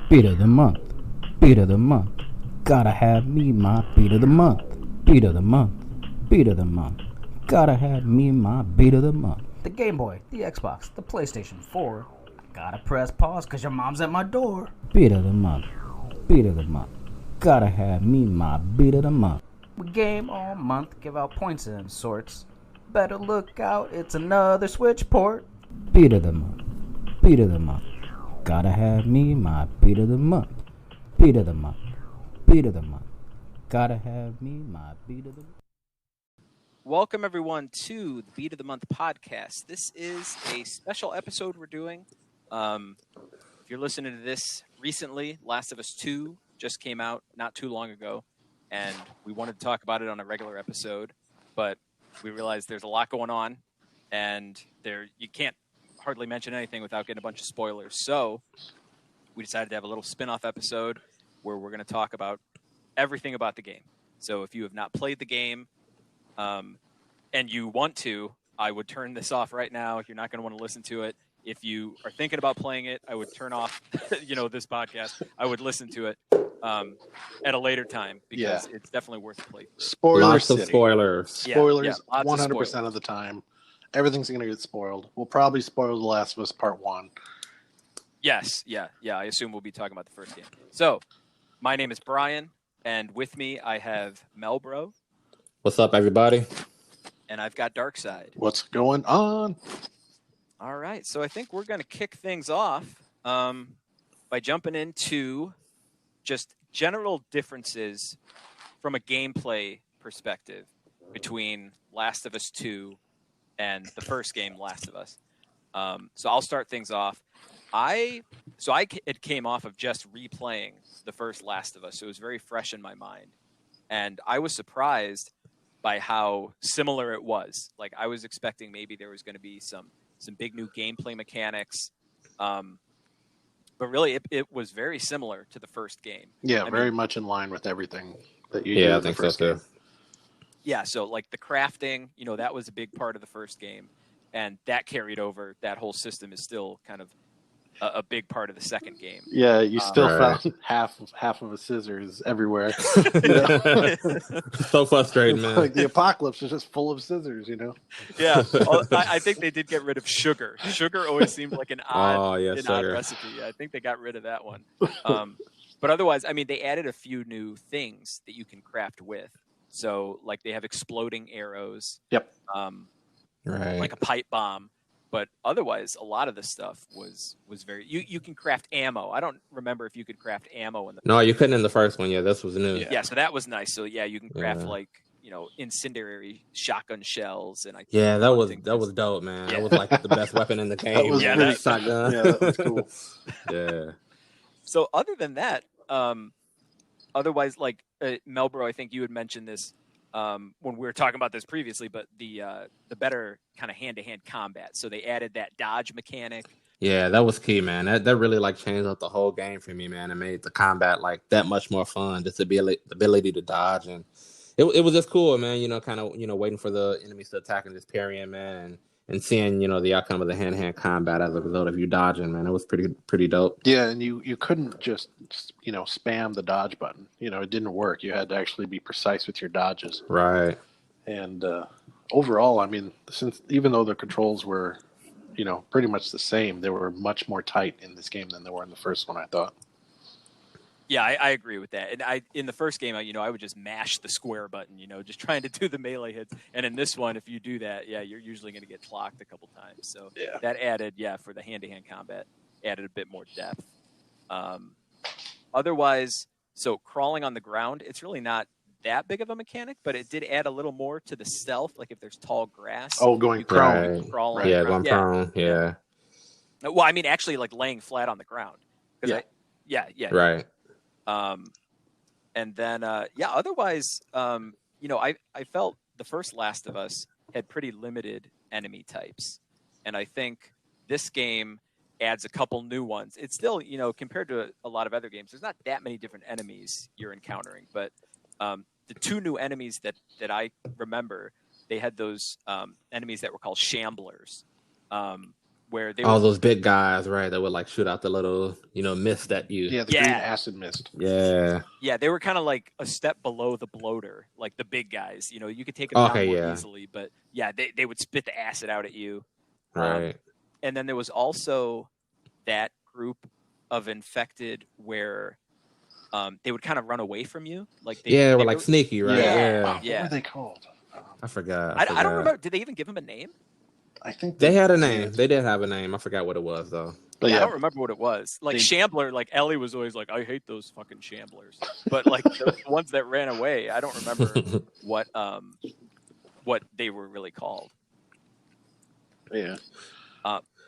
Beat of the month. Beat of the month. Gotta have me my beat of the month. Beat of the month. Beat of the month. Gotta have me my beat of the month. The Game Boy, the Xbox, the PlayStation 4. Gotta press pause cause your mom's at my door. Beat of the month. Beat of the month. Gotta have me my beat of the month. We game all month, give out points and sorts. Better look out, it's another switch port. Beat of the month. Beat of the month. Gotta have me my beat of the month. Beat of the month. Beat of the month. Gotta have me my beat of the month. Welcome, everyone, to the Beat of the Month podcast. This is a special episode we're doing. If you're listening to this recently, Last of Us 2 just came out not too long ago, and we wanted to talk about it on a regular episode, but we realized there's a lot going on, and you can't hardly mention anything without getting a bunch of spoilers. So we decided to have a little spin-off episode where we're going to talk about everything about the game. So if you have not played the game, and you want to, I would turn this off right now. You're not going to want to listen to it. If you are thinking about playing it, I would turn off, this podcast. I would listen to it at a later time because it's definitely worth the play. Lots of Spoilers. Spoilers, lots 100% of the time. Everything's going to get spoiled. We'll probably spoil The Last of Us Part 1. Yes, yeah. I assume we'll be talking about the first game. So, my name is Brian, and with me I have Melbro. What's up, everybody? And I've got Darkside. What's going on? All right, so I think we're going to kick things off by jumping into just general differences from a gameplay perspective between Last of Us 2 and the first game, Last of Us. So I'll start things off. It came off of just replaying the first Last of Us, so it was very fresh in my mind. And I was surprised by how similar it was. Like, I was expecting maybe there was going to be some big new gameplay mechanics. But really, it was very similar to the first game. Yeah, very much in line with everything that you did in the first game. Yeah, so like the crafting, that was a big part of the first game. And that carried over. That whole system is still kind of a big part of the second game. Yeah, you still found half of a scissors everywhere. So frustrating, man. Like the apocalypse is just full of scissors, Yeah, I think they did get rid of sugar. Sugar always seemed like an odd recipe. I think they got rid of that one. But otherwise, they added a few new things that you can craft with. So, like, they have exploding arrows. Yep. Like a pipe bomb. But otherwise, a lot of the stuff was very... You can craft ammo. I don't remember if you could craft ammo in the... No, you couldn't in the first one. Yeah, this was new. Yeah, so that was nice. So, yeah, you can craft, incendiary shotgun shells. And that was dope, man. That was, like, the best weapon in the game. That was shotgun. Yeah, that was cool. Yeah. So, other than that, otherwise, like, Melbro, I think you had mentioned this when we were talking about this previously, but the better kind of hand-to-hand combat. So they added that dodge mechanic. Yeah, that was key, man. That really changed up the whole game for me, man. It made the combat that much more fun. Just the ability to dodge, and it was just cool, man. Waiting for the enemies to attack and just parrying, man, and seeing the outcome of the hand-to-hand combat as a result of you dodging, man. It was pretty dope. Yeah, and you couldn't just spam the dodge button. It didn't work. You had to actually be precise with your dodges. Right. And overall, even though the controls were, pretty much the same, they were much more tight in this game than they were in the first one, I thought. Yeah, I agree with that. And in the first game, I would just mash the square button, just trying to do the melee hits. And in this one, if you do that, you're usually going to get clocked a couple times. So that added, for the hand-to-hand combat, added a bit more depth. Otherwise, so crawling on the ground, it's really not that big of a mechanic, but it did add a little more to the stealth. Like if there's tall grass. Oh, going prone. Crawl yeah, going prone. Yeah. Well, actually, like laying flat on the ground. Yeah. Right. And then, otherwise, I felt the first Last of Us had pretty limited enemy types. And I think this game adds a couple new ones. It's still, compared to a lot of other games, there's not that many different enemies you're encountering. But the two new enemies that I remember, they had those enemies that were called shamblers. where they All would, those big guys, right? That would like shoot out the little, mist at you. Yeah, the green acid mist. Yeah. yeah, they were kind of like a step below the bloater, like the big guys. You could take them down Okay, more yeah. easily, but yeah, they would spit the acid out at you. Right. And then there was also that group of infected where they would kind of run away from you, like They were were like sneaky, right? Yeah. Wow, Yeah. what were they called? I forgot. I don't remember. Did they even give him a name? I think They had a name. did. They did have a name. I forgot what it was though. But I don't remember what it was. Like Shambler, like Ellie was always like, I hate those fucking Shamblers. But like the ones that ran away, I don't remember what they were really called. Yeah.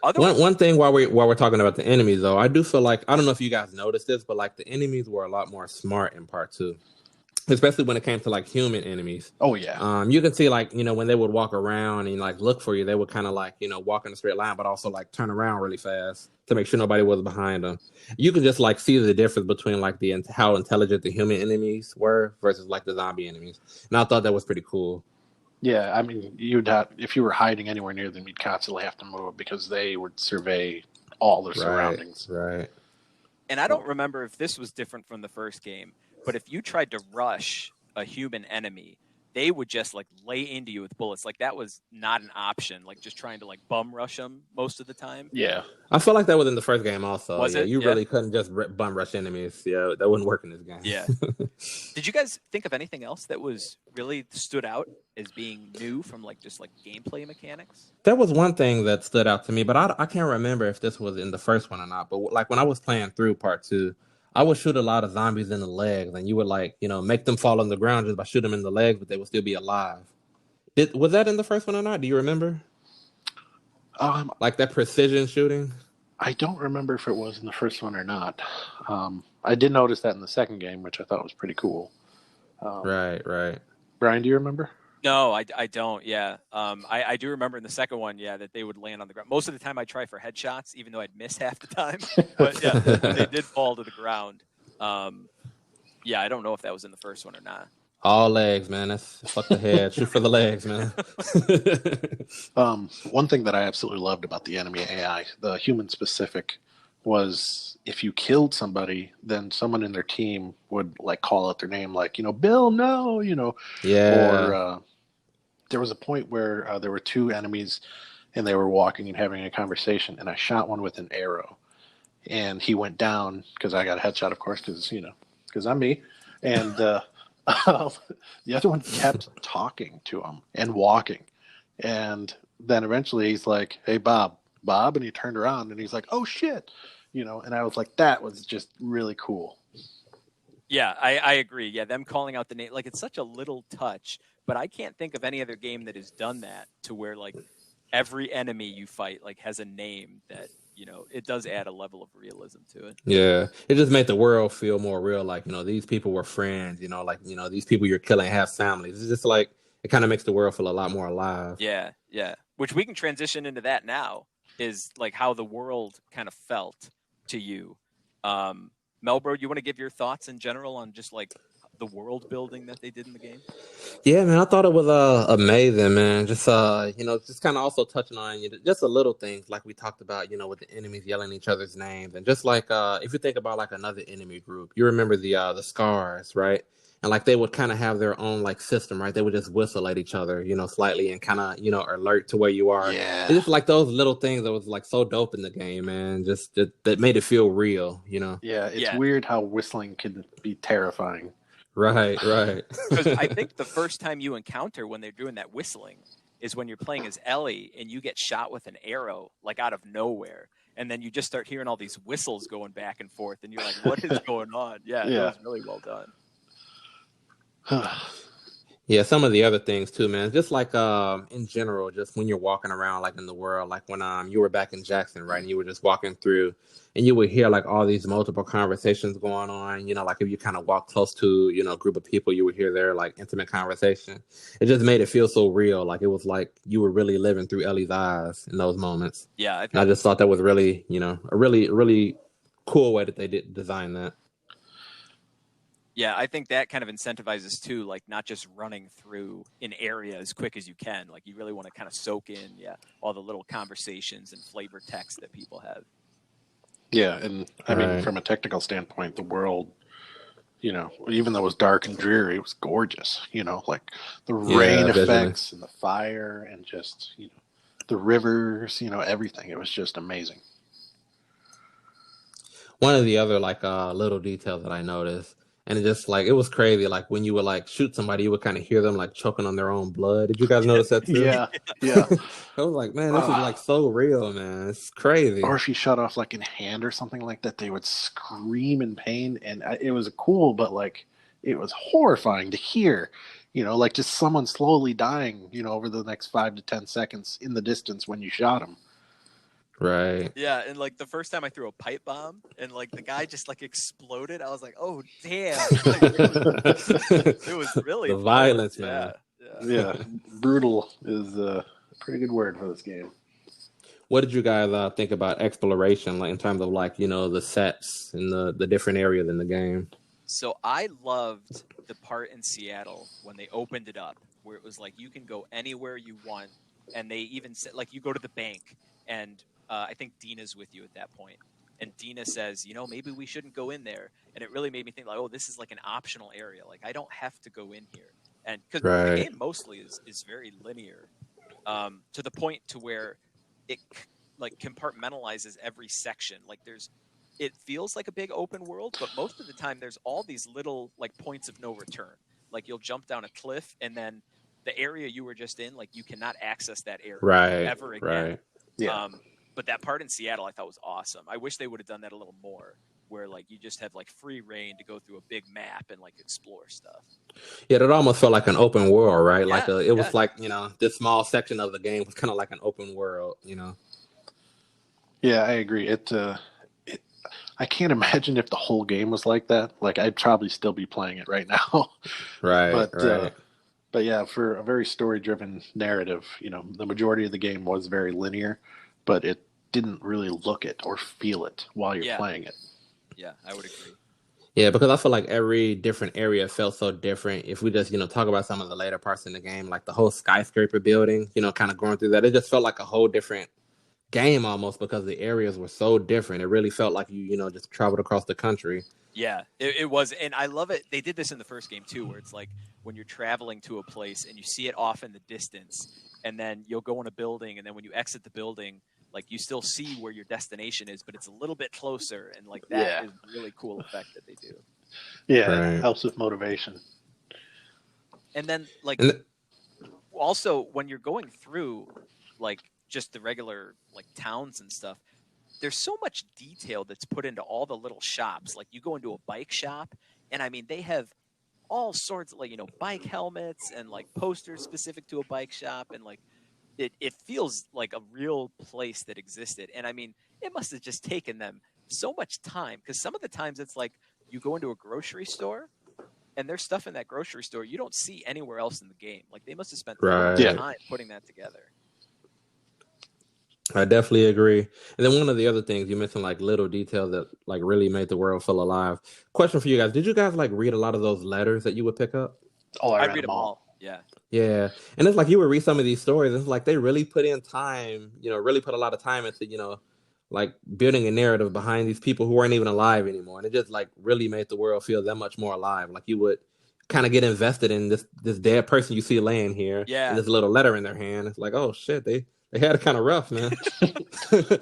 One thing while we're talking about the enemies though, I do feel like, I don't know if you guys noticed this, but like the enemies were a lot more smart in part 2. Especially when it came to like human enemies. Oh yeah. You can see like, when they would walk around and like look for you, they would kind of like, walk in a straight line, but also like turn around really fast to make sure nobody was behind them. You can just like see the difference between like how intelligent the human enemies were versus like the zombie enemies. And I thought that was pretty cool. Yeah, I mean, if you were hiding anywhere near them, you'd constantly have to move because they would survey all their surroundings. Right. And I don't remember if this was different from the first game, but if you tried to rush a human enemy, they would just like lay into you with bullets. Like that was not an option. Like just trying to like bum rush them most of the time. Yeah, I feel like that was in the first game also. Was it? You Yeah. really couldn't just bum rush enemies. Yeah, that wouldn't work in this game. Yeah. Did you guys think of anything else that was really stood out as being new from like just like gameplay mechanics? That was one thing that stood out to me, but I can't remember if this was in the first one or not. But like when I was playing through part 2, I would shoot a lot of zombies in the legs, and you would like, make them fall on the ground just by shooting them in the legs, but they would still be alive. Was that in the first one or not? Do you remember? Like that precision shooting? I don't remember if it was in the first one or not. I did notice that in the second game, which I thought was pretty cool. Right. Brian, do you remember? No, I don't. Yeah. I do remember in the second one, yeah, that they would land on the ground. Most of the time I try for headshots, even though I'd miss half the time. But yeah, when they did fall to the ground. Yeah, I don't know if that was in the first one or not. All legs, man. That's fuck the head. Shoot for the legs, man. One thing that I absolutely loved about the enemy AI, the human specific, was if you killed somebody, then someone in their team would like call out their name, like, Bill, no, Yeah. Or there was a point where there were 2 enemies and they were walking and having a conversation, and I shot one with an arrow, and he went down because I got a headshot, of course, because I'm me. And the other one kept talking to him and walking. And then eventually he's like, hey, Bob. And he turned around and he's like, oh, shit. And I was like, that was just really cool. Yeah, I agree. Yeah, them calling out the name, like it's such a little touch, but I can't think of any other game that has done that to where like every enemy you fight like has a name that, it does add a level of realism to it. Yeah. It just made the world feel more real. Like, these people were friends, these people you're killing have families. It's just like, it kind of makes the world feel a lot more alive. Yeah. Which we can transition into that now, is like how the world kind of felt to you. Melbro, you want to give your thoughts in general on just like the world building that they did in the game? Yeah, man, I thought it was amazing, man. Just just kind of also touching on just the little things like we talked about, with the enemies yelling each other's names, and just like if you think about like another enemy group, you remember the Scars, right? And like they would kind of have their own like system, right? They would just whistle at each other, slightly, and kind of alert to where you are. Yeah. It's just like those little things that was like so dope in the game, man. Just that made it feel real, Yeah, it's weird how whistling can be terrifying. Right. Because I think the first time you encounter when they're doing that whistling is when you're playing as Ellie and you get shot with an arrow like out of nowhere, and then you just start hearing all these whistles going back and forth, and you're like, "What is going on?" Yeah, it was really well done. Yeah, some of the other things too, man. Just like in general, just when you're walking around like in the world, like when you were back in Jackson, right? And you were just walking through and you would hear like all these multiple conversations going on, like if you kind of walk close to, a group of people, you would hear their like intimate conversation. It just made it feel so real. Like it was like you were really living through Ellie's eyes in those moments. Yeah. I just thought that was really, a really, really cool way that they did design that. Yeah, I think that kind of incentivizes too, like not just running through an area as quick as you can. Like you really want to kind of soak in, all the little conversations and flavor text that people have. Yeah, and I mean, Right. from a technical standpoint, the world, even though it was dark and dreary, it was gorgeous. Like the Yeah, rain visually. effects and the fire and just, the rivers, everything. It was just amazing. One of the other like little details that I noticed, and it just like it was crazy. Like when you would like shoot somebody, you would kind of hear them like choking on their own blood. Did you guys notice that too? Yeah, yeah. I was like, man, this is like so real, man. It's crazy. Or if you shot off like in hand or something like that, they would scream in pain, and it was cool, but like it was horrifying to hear. Like just someone slowly dying, over the next 5 to 10 seconds in the distance when you shot them. Right. Yeah, and like the first time I threw a pipe bomb and like the guy just like exploded, I was like, oh damn. Like, it was really The violence, yeah. man. Yeah, brutal is a pretty good word for this game. What did you guys think about exploration, like in terms of like the sets and the different areas in the game? So I loved the part in Seattle when they opened it up, where it was like you can go anywhere you want, and they even said like you go to the bank, and I think Dina's with you at that point, and Dina says, maybe we shouldn't go in there, and it really made me think like, oh, this is like an optional area, like I don't have to go in here, and because the Right. game mostly is very linear, to the point to where it like compartmentalizes every section, like it feels like a big open world, but most of the time there's all these little like points of no return. Like you'll jump down a cliff and then the area you were just in, like you cannot access that area Right. ever again. Right. Yeah. But that part in Seattle I thought was awesome. I wish they would have done that a little more, where like you just have like free reign to go through a big map and like explore stuff. Yeah, that almost felt like an open world, right? Like Yeah, it was like this small section of the game was kind of like an open world. Yeah, I agree. I can't imagine if the whole game was like that. Like I'd probably still be playing it right now. Right. But Right. but yeah, for a very story-driven narrative, the majority of the game was very linear, but it didn't really look it or feel it while you're playing it. Yeah, I would agree. Yeah, because I feel like every different area felt so different. If we just, talk about some of the later parts in the game, like the whole skyscraper building, kind of going through that, it just felt like a whole different game almost because the areas were so different. It really felt like you just traveled across the country. Yeah, it was. And I love it. They did this in the first game too, where it's like when you're traveling to a place and you see it off in the distance, and then you'll go in a building, and then when you exit the building, like you still see where your destination is, but it's a little bit closer, and like that is a really cool effect that they do. Yeah, Right. It helps with motivation. And then like also when you're going through like just the regular like towns and stuff, there's so much detail that's put into all the little shops. Like you go into a bike shop, and I mean they have all sorts of like bike helmets and like posters specific to a bike shop, and like it feels like a real place that existed. And I mean it must have just taken them so much time, because some of the times it's like you go into a grocery store and there's stuff in that grocery store you don't see anywhere else in the game. Like they must have spent so much time putting that together. I definitely agree. And then one of the other things you mentioned, like little details that like really made the world feel alive. Question for you guys: did you guys like read a lot of those letters that you would pick up? Oh, I read them all. Yeah. Yeah, and it's like you would read some of these stories, and it's like they really put in time. Really put a lot of time into like building a narrative behind these people who weren't even alive anymore, and it just like really made the world feel that much more alive. Like you would kind of get invested in this dead person you see laying here, and this little letter in their hand. It's like, oh shit, they had it kind of rough, man.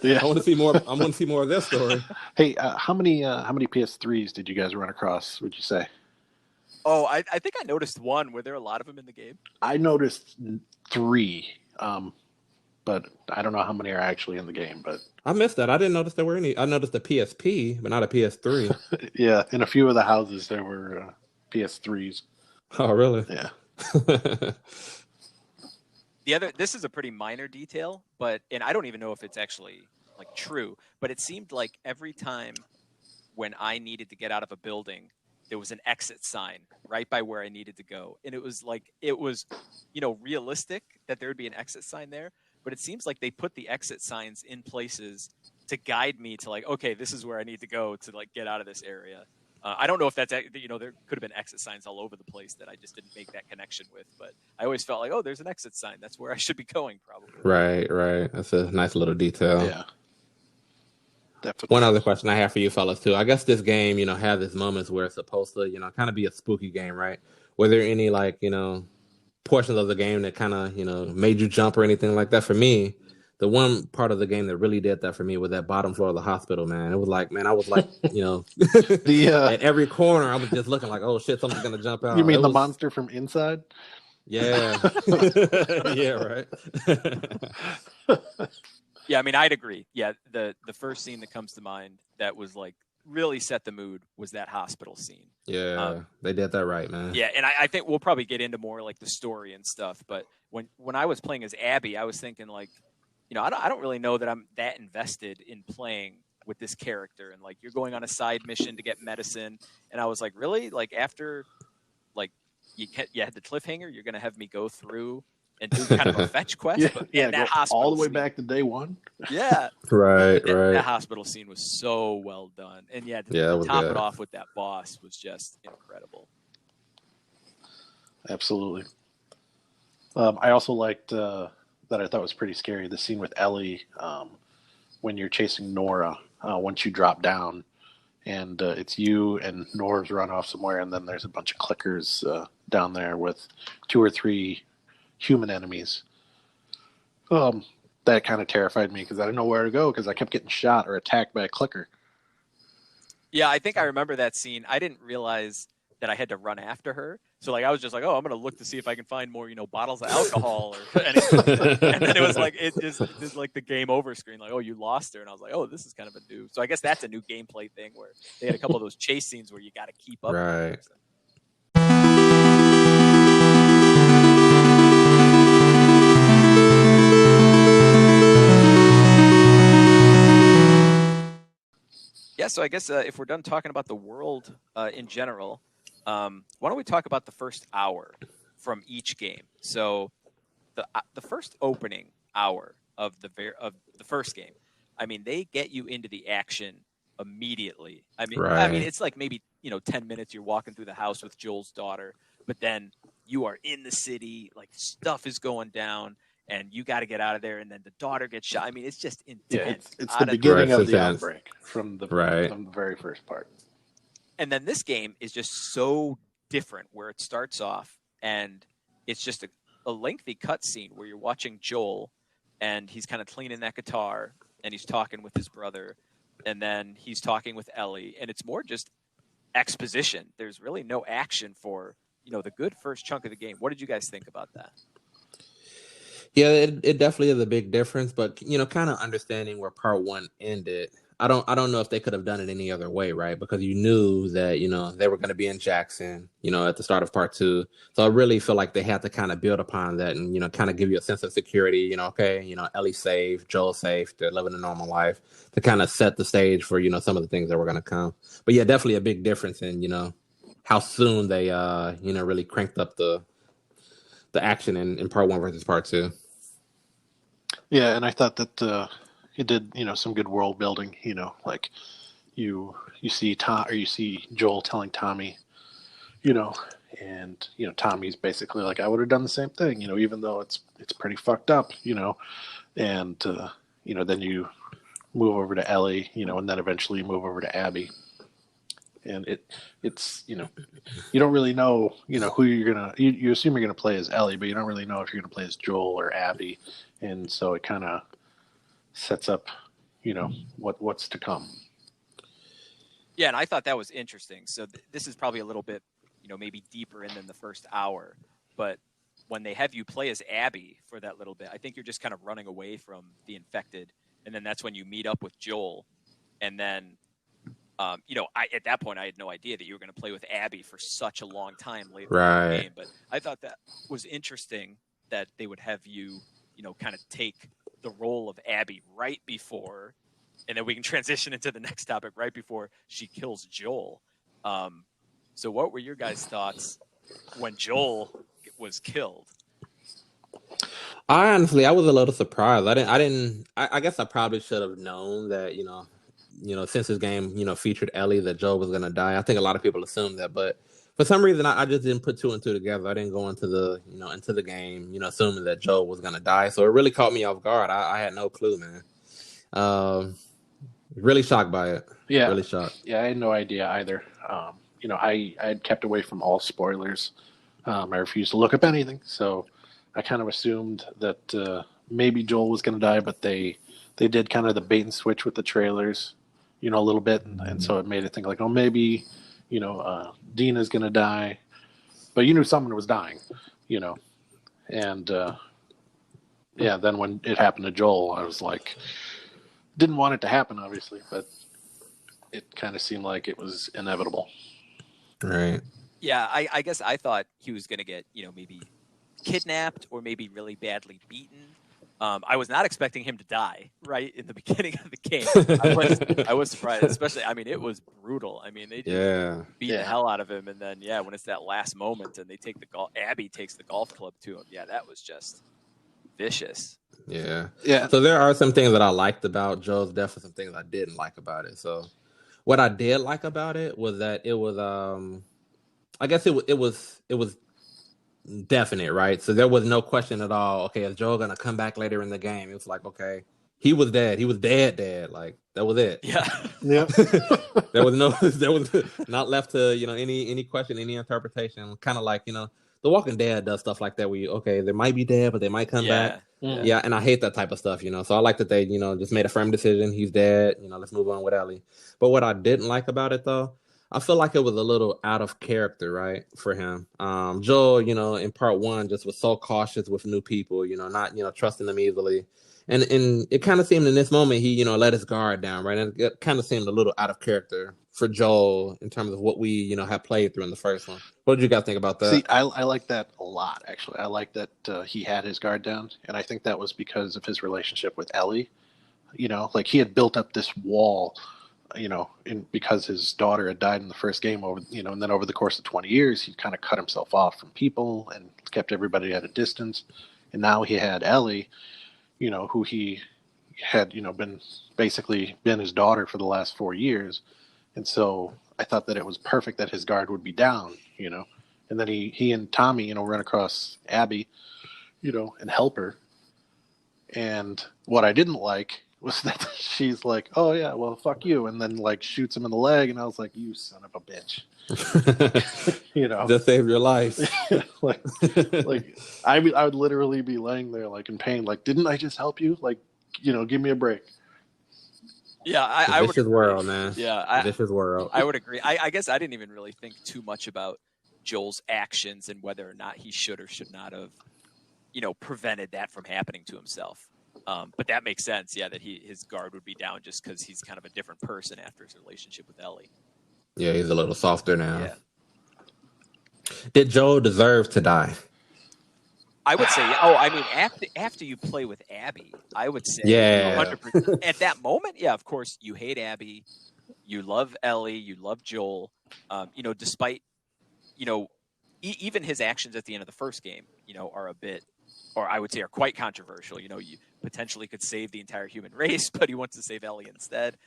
Yeah. I want to see more. I want to see more of their story. Hey, how many PS3s did you guys run across? Would you say? Oh, I think I noticed one. Were there a lot of them in the game? I noticed 3, but I don't know how many are actually in the game. But I missed that. I didn't notice there were any. I noticed the PSP, but not a PS3. Yeah, in a few of the houses there were PS3s. Oh, really? Yeah. This is a pretty minor detail, and I don't even know if it's actually like true, but it seemed like every time when I needed to get out of a building, there was an exit sign right by where I needed to go. And it was realistic that there would be an exit sign there, but it seems like they put the exit signs in places to guide me to like, okay, this is where I need to go to like get out of this area. I don't know if that's, there could have been exit signs all over the place that I just didn't make that connection with, but I always felt like, oh, there's an exit sign. That's where I should be going, probably. Right. That's a nice little detail. Yeah. Definitely. One other question I have for you fellas too. I guess this game, has its moments where it's supposed to, kind of be a spooky game, right? Were there any portions of the game that kind of, made you jump or anything like that? For me, the one part of the game that really did that for me was that bottom floor of the hospital, man. It was like, man, I was like, at every corner, I was just looking like, oh shit, something's gonna jump out. You mean monster from inside? Yeah. Yeah, right. Yeah, I mean, I'd agree. Yeah, the first scene that comes to mind that was like really set the mood was that hospital scene. Yeah, they did that right, man. Yeah, and I think we'll probably get into more like the story and stuff. But when I was playing as Abby, I was thinking like, I don't really know that I'm that invested in playing with this character. And like, you're going on a side mission to get medicine, and I was like, really? Like after, like you had the cliffhanger, you're gonna have me go through and do kind of a fetch quest? Yeah, that hospital all the way scene, back to day one. Yeah, right. That hospital scene was so well done, and to top it off with that boss was just incredible. Absolutely. I also liked that I thought was pretty scary. The scene with Ellie when you're chasing Nora. Once you drop down, and it's you and Nora's run off somewhere, and then there's a bunch of clickers down there with 2 or 3 human enemies. That kind of terrified me because I didn't know where to go because I kept getting shot or attacked by a clicker. Yeah, I think I remember that scene. I didn't realize that I had to run after her. So like I was just like, oh, I'm gonna look to see if I can find more, bottles of alcohol or anything. And then it was like it just like the game over screen, like, oh, you lost her, and I was like, oh, this is kind of a new. So I guess that's a new gameplay thing where they had a couple of those chase scenes where you got to keep up. Right. With Yeah, so I guess if we're done talking about the world in general, why don't we talk about the first hour from each game? So the first opening hour of the first game, I mean, they get you into the action immediately. I mean, it's like maybe 10 minutes you're walking through the house with Joel's daughter, but then you are in the city, like stuff is going down. And you got to get out of there, and then the daughter gets shot. I mean, it's just intense. Yeah, it's the beginning of the outbreak from the very first part. And then this game is just so different, where it starts off, and it's just a lengthy cutscene where you're watching Joel, and he's kind of cleaning that guitar, and he's talking with his brother, and then he's talking with Ellie, and it's more just exposition. There's really no action for the good first chunk of the game. What did you guys think about that? Yeah, it definitely is a big difference, but kind of understanding where part 1 ended. I don't know if they could have done it any other way, right? Because you knew that they were going to be in Jackson, at the start of part 2. So I really feel like they had to kind of build upon that and kind of give you a sense of security. Okay, Ellie's safe, Joel's safe, they're living a normal life, to kind of set the stage for some of the things that were going to come. But yeah, definitely a big difference in how soon they really cranked up the action in part 1 versus part 2. Yeah, and I thought that it did some good world building. Like you see you see Joel telling Tommy, and Tommy's basically like, I would have done the same thing, even though it's pretty fucked up, and then you move over to Ellie, and then eventually you move over to Abby. And it's you don't really know who you're gonna you assume you're gonna play as Ellie, but you don't really know if you're gonna play as Joel or Abby, and so it kind of sets up what's to come. Yeah, and I thought that was interesting. So this is probably a little bit maybe deeper in than the first hour, but when they have you play as Abby for that little bit, I think you're just kind of running away from the infected, and then that's when you meet up with Joel, and then. At that point, I had no idea that you were going to play with Abby for such a long time later in the game. But I thought that was interesting that they would have you, kind of take the role of Abby right before, and then we can transition into the next topic right before she kills Joel. So what were your guys' thoughts when Joel was killed? I was a little surprised. I guess I probably should have known that, since this game, featured Ellie, that Joel was gonna die. I think a lot of people assumed that, but for some reason, I just didn't put two and two together. I didn't go into the game, assuming that Joel was gonna die. So it really caught me off guard. I had no clue, man. Really shocked by it. Yeah, really shocked. Yeah, I had no idea either. I had kept away from all spoilers. I refused to look up anything, so I kind of assumed that maybe Joel was going to die, but they did kind of the bait and switch with the trailers, a little bit, and so it made it think like, oh, maybe, Dina's going to die, but you knew someone was dying, and then when it happened to Joel, I was like, didn't want it to happen, obviously, but it kind of seemed like it was inevitable. Right. Yeah, I guess I thought he was going to get, maybe kidnapped or maybe really badly beaten. I was not expecting him to die right in the beginning of the game. I was surprised, especially. I mean, it was brutal. I mean, they just beat the hell out of him, and then when it's that last moment and they take Abby takes the golf club to him. Yeah, that was just vicious. Yeah. So there are some things that I liked about Joel's death, and some things I didn't like about it. So what I did like about it was that it was, I guess it was definite, right? So there was no question at all. Okay, is Joel gonna come back later in the game? It was like, okay, he was dead. He was dead. Like that was it. Yeah. there was not left to any question, any interpretation. Kind of like The Walking Dead does stuff like that. Where they might be dead, but they might come back. Yeah, and I hate that type of stuff. So I like that they just made a firm decision. He's dead. Let's move on with Ellie. But what I didn't like about it though, I feel like it was a little out of character, right, for him. Joel, in part one, just was so cautious with new people, not, trusting them easily. And it kind of seemed in this moment, he, let his guard down, right? And it kind of seemed a little out of character for Joel in terms of what we, have played through in the first one. What did you guys think about that? See, I like that a lot, actually. I like that he had his guard down. And I think that was because of his relationship with Ellie. Like he had built up this wall, because his daughter had died in the first game and then over the course of 20 years, he kind of cut himself off from people and kept everybody at a distance. And now he had Ellie, who he had, been his daughter for the last 4 years. And so I thought that it was perfect that his guard would be down, and then he and Tommy, run across Abby, and help her. And what I didn't like was that she's like, oh yeah, well, fuck you. And then shoots him in the leg. And I was like, you son of a bitch. Just saved your life. I would literally be laying there in pain. Didn't I just help you? Give me a break. Yeah, I would. Vicious world, man. Yeah, vicious world. I would agree. I guess I didn't even really think too much about Joel's actions and whether or not he should or should not have, prevented that from happening to himself. But that makes sense, that his guard would be down just because he's kind of a different person after his relationship with Ellie. Yeah, he's a little softer now. Yeah. Did Joel deserve to die? I would say, after you play with Abby, I would say 100%. At that moment, of course, you hate Abby, you love Ellie, you love Joel, despite, even his actions at the end of the first game, are a bit, or I would say are quite controversial. You potentially could save the entire human race, but he wants to save Ellie instead.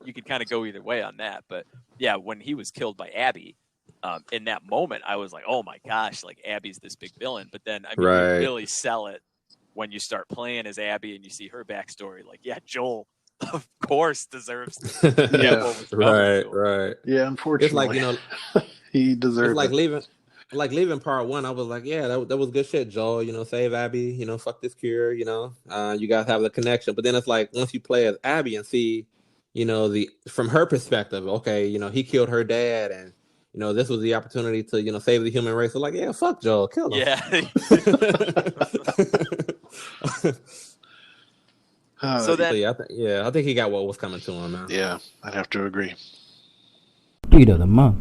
You could kind of go either way on that. But yeah, when he was killed by Abby, in that moment, I was like, oh my gosh, Abby's this big villain. But then, you really sell it when you start playing as Abby and you see her backstory. Joel, of course, deserves to get what was coming to him. Right. Yeah, unfortunately. It's he deserves it. Leaving part one, I was like, yeah, that was good shit, Joel. Save Abby, fuck this cure, you guys have the connection. But then it's once you play as Abby and see, from her perspective, okay, he killed her dad and, this was the opportunity to, save the human race. So yeah, fuck Joel, kill him. Yeah. I think he got what was coming to him, man. Yeah, I'd have to agree. Beat of the month.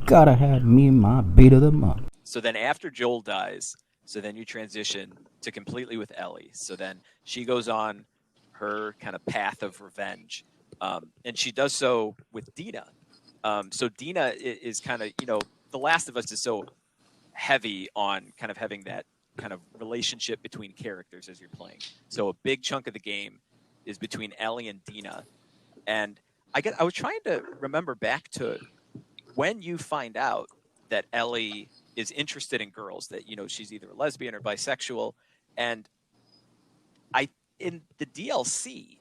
Gotta have me my beat of the month. So then after Joel dies, so then you transition to completely with Ellie. So then she goes on her kind of path of revenge. And she does so with Dina. So Dina is kind of, The Last of Us is so heavy on kind of having that kind of relationship between characters as you're playing. So a big chunk of the game is between Ellie and Dina. And I was trying to remember back to when you find out that Ellie is interested in girls, that, you know, she's either a lesbian or bisexual. And in the DLC,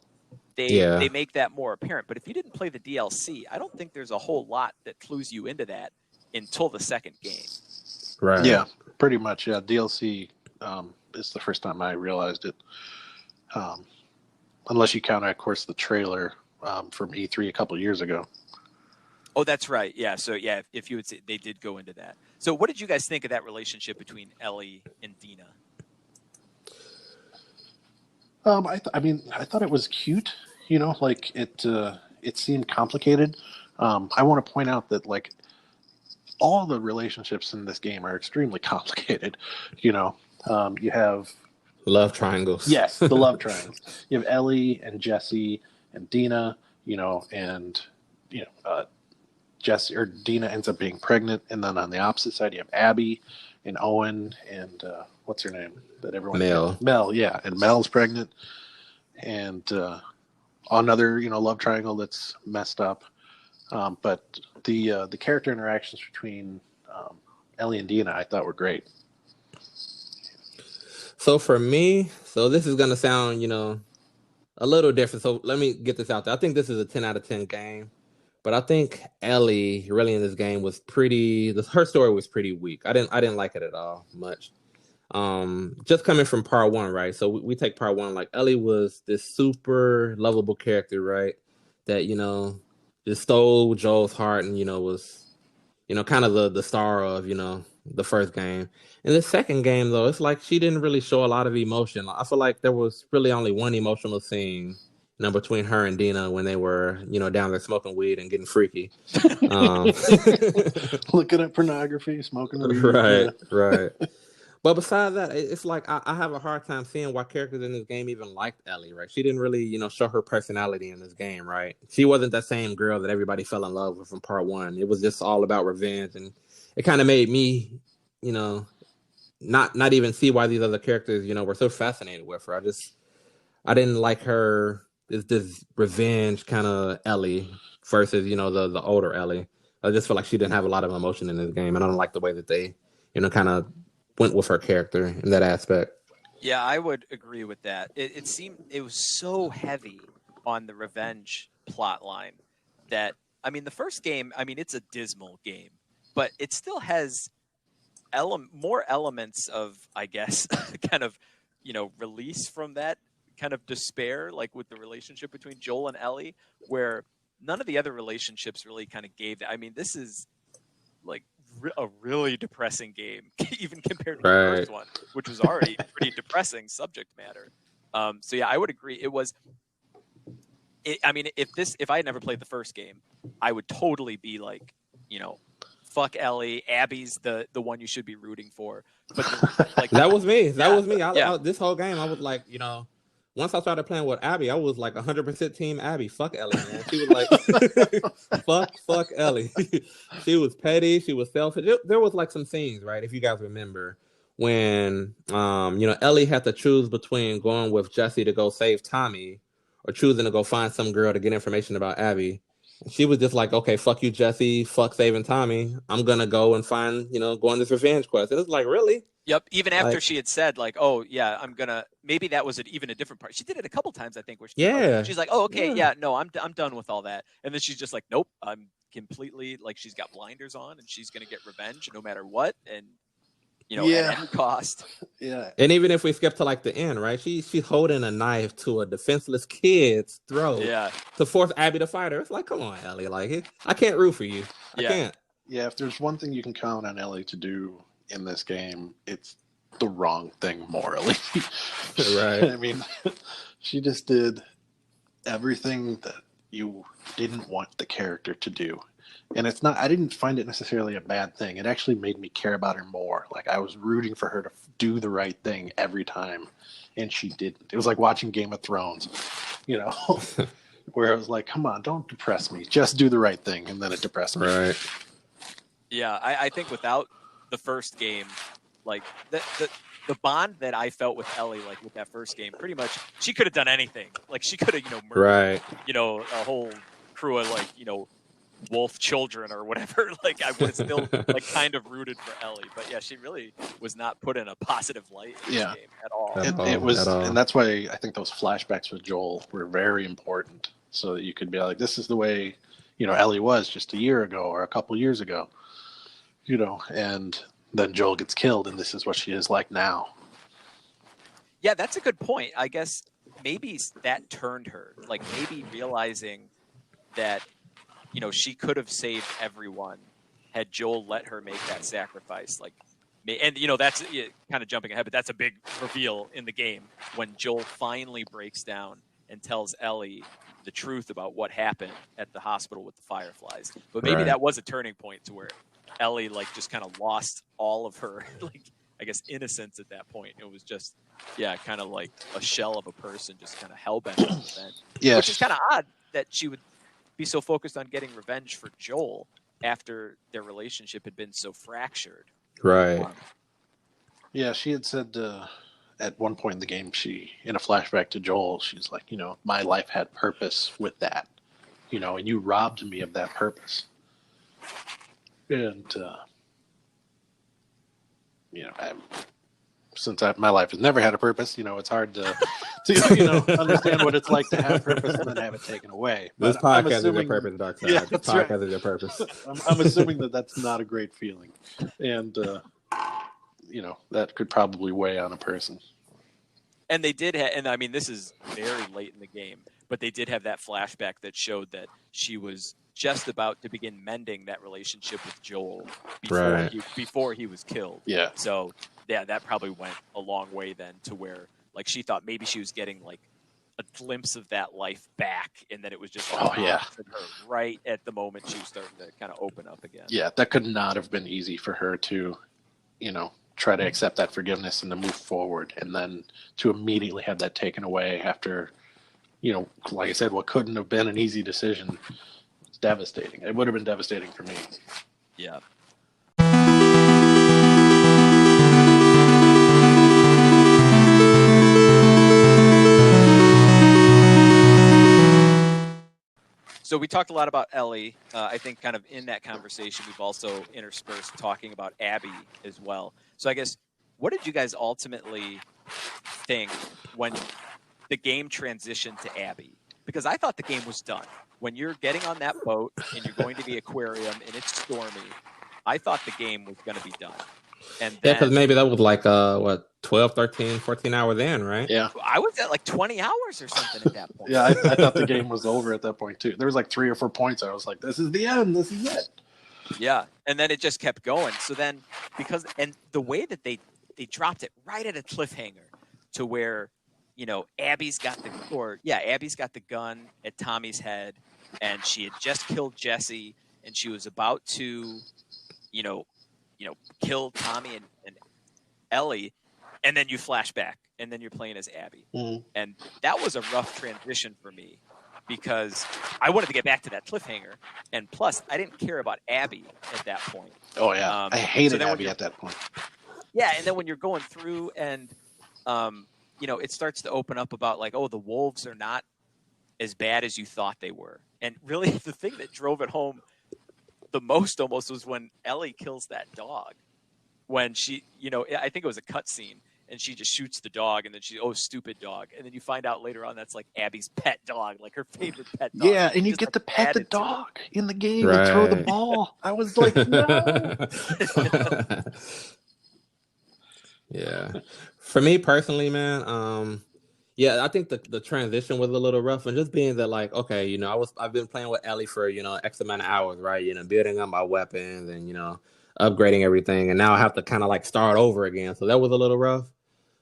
they make that more apparent. But if you didn't play the DLC, I don't think there's a whole lot that clues you into that until the second game. Right. Yeah, pretty much. Yeah, DLC is the first time I realized it. Unless you count, of course, the trailer from E3 a couple years ago. Oh, that's right. Yeah. So yeah, if you would say they did go into that. So what did you guys think of that relationship between Ellie and Dina? I mean, I thought it was cute. You know, like it seemed complicated. I want to point out that like all the relationships in this game are extremely complicated. You know, you have love triangles. Yes, the love triangles. You have Ellie and Jesse and Dina. You know, and you know, Jesse or Dina ends up being pregnant, and then on the opposite side you have Abby and Owen and what's her name that everyone Mel, yeah, and Mel's pregnant, and another, you know, love triangle that's messed up. But the character interactions between Ellie and Dina I thought were great. So for me, this is gonna sound, you know, a little different. So let me get this out there. I think this is a 10 out of 10 game. But I think Ellie really in this game was her story was pretty weak. I didn't like it at all much. Just coming from part one, right? So we take part one, like Ellie was this super lovable character, right? That, you know, just stole Joel's heart and, you know, was, you know, kind of the star of, you know, the first game. In the second game, though, it's like she didn't really show a lot of emotion. I feel like there was really only one emotional scene, you know, between her and Dina when they were, you know, down there smoking weed and getting freaky. Looking at pornography, smoking weed. Right. But besides that, it's like I have a hard time seeing why characters in this game even liked Ellie, right? She didn't really, you know, show her personality in this game, right? She wasn't that same girl that everybody fell in love with from part one. It was just all about revenge, and it kind of made me, you know, not even see why these other characters, you know, were so fascinated with her. I didn't like her. This revenge kind of Ellie versus, you know, the older Ellie. I just feel like she didn't have a lot of emotion in this game, and I don't like the way that they, you know, kind of went with her character in that aspect. Yeah, I would agree with that. It seemed it was so heavy on the revenge plot line that, I mean, the first game, I mean, it's a dismal game, but it still has more elements of, I guess, kind of, you know, release from that kind of despair, like with the relationship between Joel and Ellie, where none of the other relationships really kind of gave that. I mean, this is like a really depressing game, even compared to the first one, which was already pretty depressing subject matter. So yeah, I would agree. I mean, if I had never played the first game, I would totally be like, you know, fuck Ellie. Abby's the one you should be rooting for. But like that was me. This whole game, I was like, you know, once I started playing with Abby, I was like 100% team Abby. Fuck Ellie, man. She was like, fuck Ellie. She was petty. She was selfish. There was like some scenes, right? If you guys remember, when you know, Ellie had to choose between going with Jesse to go save Tommy or choosing to go find some girl to get information about Abby. She was just like, okay, fuck you, Jesse. Fuck saving Tommy. I'm gonna go and find, you know, go on this revenge quest. It was like, really? Yep. Even after she had said, like, oh yeah, I'm gonna. Maybe that was even a different part. She did it a couple times, I think. Where she's like, oh okay, yeah, no, I'm done with all that. And then she's just like, nope, I'm completely, like, she's got blinders on and she's gonna get revenge no matter what, and, you know, at any cost. Yeah. And even if we skip to like the end, right? She's holding a knife to a defenseless kid's throat. Yeah. To force Abby to fight her. It's like, come on, Ellie. Like, I can't root for you. I can't. Yeah. If there's one thing you can count on Ellie to do in this game, it's the wrong thing morally. Right. I mean, she just did everything that you didn't want the character to do. And it's not, I didn't find it necessarily a bad thing. It actually made me care about her more. Like, I was rooting for her to do the right thing every time, and she didn't. It was like watching Game of Thrones, you know, where I was like, come on, don't depress me. Just do the right thing. And then it depressed me. Right. Yeah, I think without the first game, like, the bond that I felt with Ellie, like with that first game, pretty much she could have done anything. Like she could have, murdered, a whole crew of wolf children or whatever. Like I would have still like kind of rooted for Ellie, but yeah, she really was not put in a positive light in this game at all. It was, and that's why I think those flashbacks with Joel were very important, so that you could be like, this is the way, Ellie was just a year ago or a couple years ago, and then Joel gets killed, and this is what she is like now. Yeah, that's a good point. I guess maybe that turned her, like maybe realizing that, she could have saved everyone had Joel let her make that sacrifice. Like, and that's kind of jumping ahead, but that's a big reveal in the game when Joel finally breaks down and tells Ellie the truth about what happened at the hospital with the Fireflies. But maybe that was a turning point to where Ellie just kind of lost all of her I guess innocence at that point. It was just kind of like a shell of a person, just kind of hell-bent on revenge. Yeah, which is kind of odd that she would be so focused on getting revenge for Joel after their relationship had been so fractured. Right. Yeah, she had said at one point in the game, in a flashback to Joel, she's like, my life had purpose with that, and you robbed me of that purpose. And, since my life has never had a purpose, it's hard to understand what it's like to have purpose and then have it taken away. This podcast is your purpose, Dark Side. Yeah, this podcast is your purpose. I'm assuming that that's not a great feeling. And, that could probably weigh on a person. And they did and I mean, this is very late in the game, but they did have that flashback that she was just about to begin mending that relationship with Joel before he was killed. Yeah. So yeah, that probably went a long way then to where she thought maybe she was getting a glimpse of that life back, and then it was just her right at the moment she was starting to kind of open up again. Yeah, that could not have been easy for her to, try to accept that forgiveness and to move forward, and then to immediately have that taken away after, like I said, what couldn't have been an easy decision. It's devastating. It would have been devastating for me. Yeah. So we talked a lot about Ellie. I think kind of in that conversation, we've also interspersed talking about Abby as well. So I guess, what did you guys ultimately think when the game transitioned to Abby? Because I thought the game was done. When you're getting on that boat and you're going to the aquarium and it's stormy, I thought the game was going to be done. And then, because maybe that was 12, 13, 14 hours in, right? Yeah. I was at 20 hours or something at that point. Yeah, I thought the game was over at that point too. There was 3 or 4 points. I was like, this is the end. This is it. Yeah. And then it just kept going. So then, and the way that they dropped it right at a cliffhanger to where, Abby's got the gun at Tommy's head, and she had just killed Jesse, and she was about to, kill Tommy and Ellie, and then you flash back, and then you're playing as Abby. Mm-hmm. And that was a rough transition for me because I wanted to get back to that cliffhanger, and plus, I didn't care about Abby at that point. Oh, yeah. I hated Abby at that point. Yeah, and then when you're going through and, it starts to open up about the wolves are not as bad as you thought they were. And really, the thing that drove it home the most almost was when Ellie kills that dog. When she, I think it was a cutscene, and she just shoots the dog, and then stupid dog. And then you find out later on that's Abby's pet dog, her favorite pet dog. Yeah, and you get to pet the dog in the game and throw the ball. I was like, no. Yeah. For me personally, man, I think the transition was a little rough, and just being that okay, I've been playing with Ellie for X amount of hours, right? Building up my weapons and upgrading everything, and now I have to kind of start over again. So that was a little rough.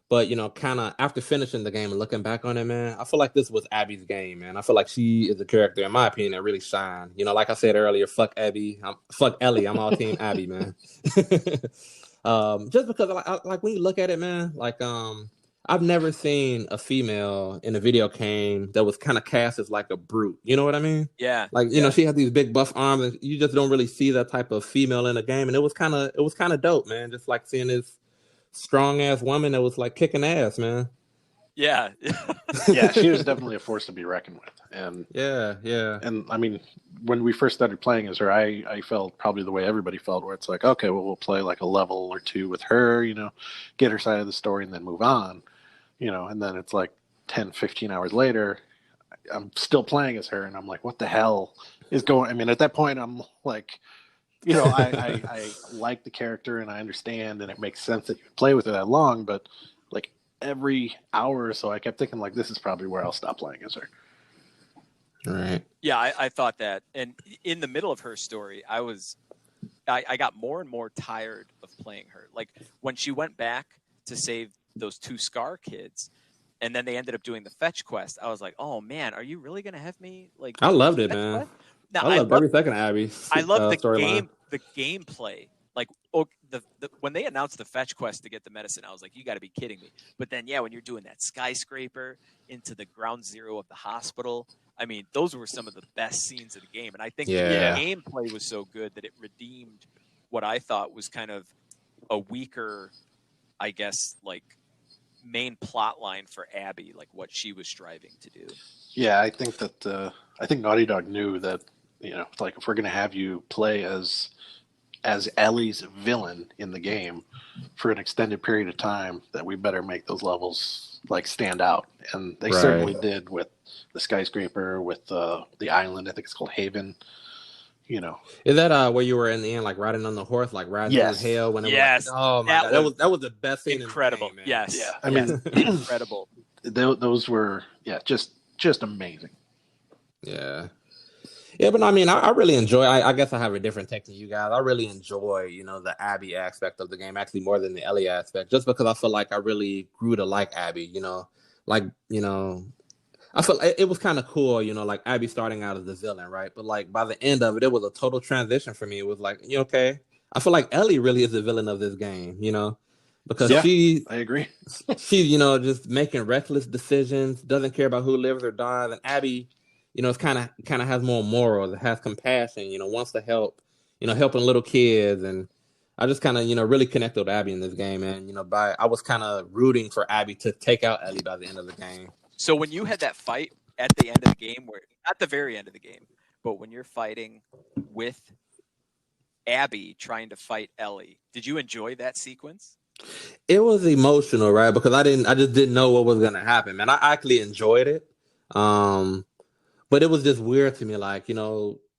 But kind of after finishing the game and looking back on it, man, I feel like this was Abby's game, man. I feel like she is a character, in my opinion, that really shined. Like I said earlier, fuck Abby, fuck Ellie. I'm all team Abby, man. Just because when you look at it, man, I've never seen a female in a video game that was kind of cast as a brute. You know what I mean? Yeah. She had these big buff arms, and you just don't really see that type of female in a game. And it was kind of dope, man. Just seeing this strong ass woman that was like kicking ass, man. Yeah. Yeah, she was definitely a force to be reckoned with. Yeah. And I mean, when we first started playing as her, I felt probably the way everybody felt, where it's like, okay, well, we'll play like a level or two with her, get her side of the story and then move on, and then it's like 10, 15 hours later, I'm still playing as her and I'm like, what the hell is going? I mean, at that point, I'm like, I like the character and I understand and it makes sense that you play with her that long, but like every hour or so, I kept thinking like, this is probably where I'll stop playing as her. Right. Yeah, I thought that. And in the middle of her story, I got more and more tired of playing her. Like when she went back to save those 2 Scar kids, and then they ended up doing the fetch quest, I was like, oh man, are you really going to have me like I do loved this it, fetch man. quest? Now, I loved every second of Abby's I love the storyline. the gameplay. Like, when they announced the fetch quest to get the medicine, I was like, you got to be kidding me. But then, yeah, when you're doing that skyscraper into the ground zero of the hospital, I mean, those were some of the best scenes of the game. And I think the gameplay was so good that it redeemed what I thought was kind of a weaker, I guess, like main plot line for Abby, like what she was striving to do. Yeah, I think Naughty Dog knew that, like if we're going to have you play as Ellie's villain in the game for an extended period of time, that we better make those levels like stand out. And they certainly did with the skyscraper, with the island. I think it's called Haven. Is that where you were in the end, like riding on the horse, like riding through hell? When it was like, oh my god, that was the best scene incredible. In the game, man. Yes, yeah. I mean, incredible. Those were just amazing. Yeah. Yeah, but I mean, I really enjoy. I guess I have a different take than you guys. I really enjoy, the Abby aspect of the game, actually more than the Ellie aspect, just because I feel like I really grew to like Abby. I felt it was kind of cool, like Abby starting out as the villain, right? But like by the end of it, it was a total transition for me. It was like, okay, I feel like Ellie really is the villain of this game, because I agree. she's just making reckless decisions, doesn't care about who lives or dies, and Abby, it's kind of has more morals, has compassion, wants to help, helping little kids, and I just kind of really connected with Abby in this game, and I was kind of rooting for Abby to take out Ellie by the end of the game. So when you had that fight at the end of the game, where not the very end of the game, but when you're fighting with Abby trying to fight Ellie, did you enjoy that sequence? It was emotional, right? Because I just didn't know what was gonna happen, man. I actually enjoyed it, but it was just weird to me, like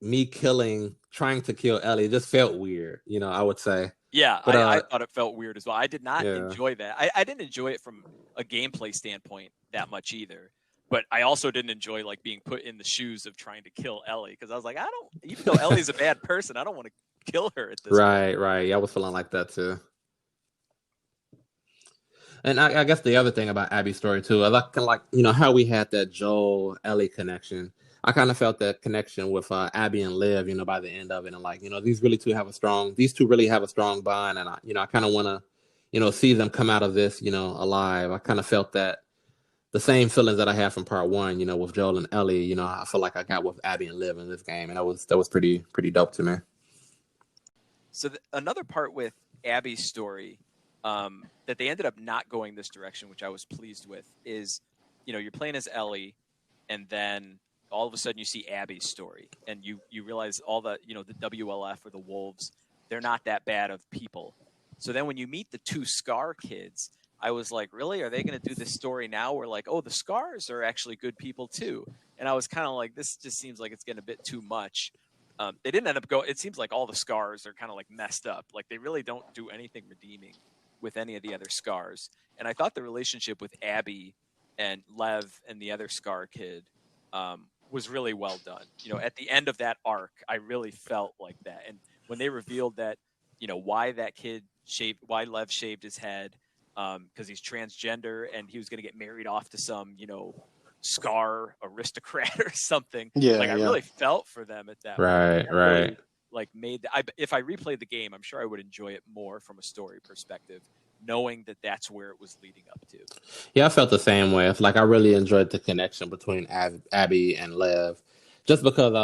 me trying to kill Ellie, it just felt weird, I would say. Yeah, but I thought it felt weird as well. I did not enjoy that. I didn't enjoy it from a gameplay standpoint that much either. But I also didn't enjoy like being put in the shoes of trying to kill Ellie, because I was like, even though Ellie's a bad person, I don't want to kill her at this point. Right. Yeah, I was feeling like that too. And I guess the other thing about Abby's story too, I like how we had that Joel Ellie connection. I kind of felt that connection with Abby and Liv, by the end of it, and like, these two really have a strong bond, and I kind of want to, see them come out of this, alive. I kind of felt that the same feelings that I had from part one, with Joel and Ellie, I feel like I got with Abby and Liv in this game, and that was pretty dope to me. So another part with Abby's story, that they ended up not going this direction, which I was pleased with, is, you're playing as Ellie, and then all of a sudden you see Abby's story, and you realize all the, the WLF or the Wolves, they're not that bad of people. So then when you meet the 2 Scar kids, I was like, really? Are they going to do this story now where like, oh, the Scars are actually good people too? And I was kind of like, this just seems like it's getting a bit too much. They didn't end up it seems like all the Scars are kind of like messed up. Like they really don't do anything redeeming with any of the other Scars. And I thought the relationship with Abby and Lev and the other Scar kid was really well done. At the end of that arc, I really felt like that. And when they revealed that, why Lev shaved his head, because he's transgender and he was going to get married off to some, Scar aristocrat or something. Yeah, I really felt for them at that point. Right. Really, if I replayed the game, I'm sure I would enjoy it more from a story perspective, knowing that that's where it was leading up to. Yeah, I felt the same way. It's like I really enjoyed the connection between Abby and Lev. just because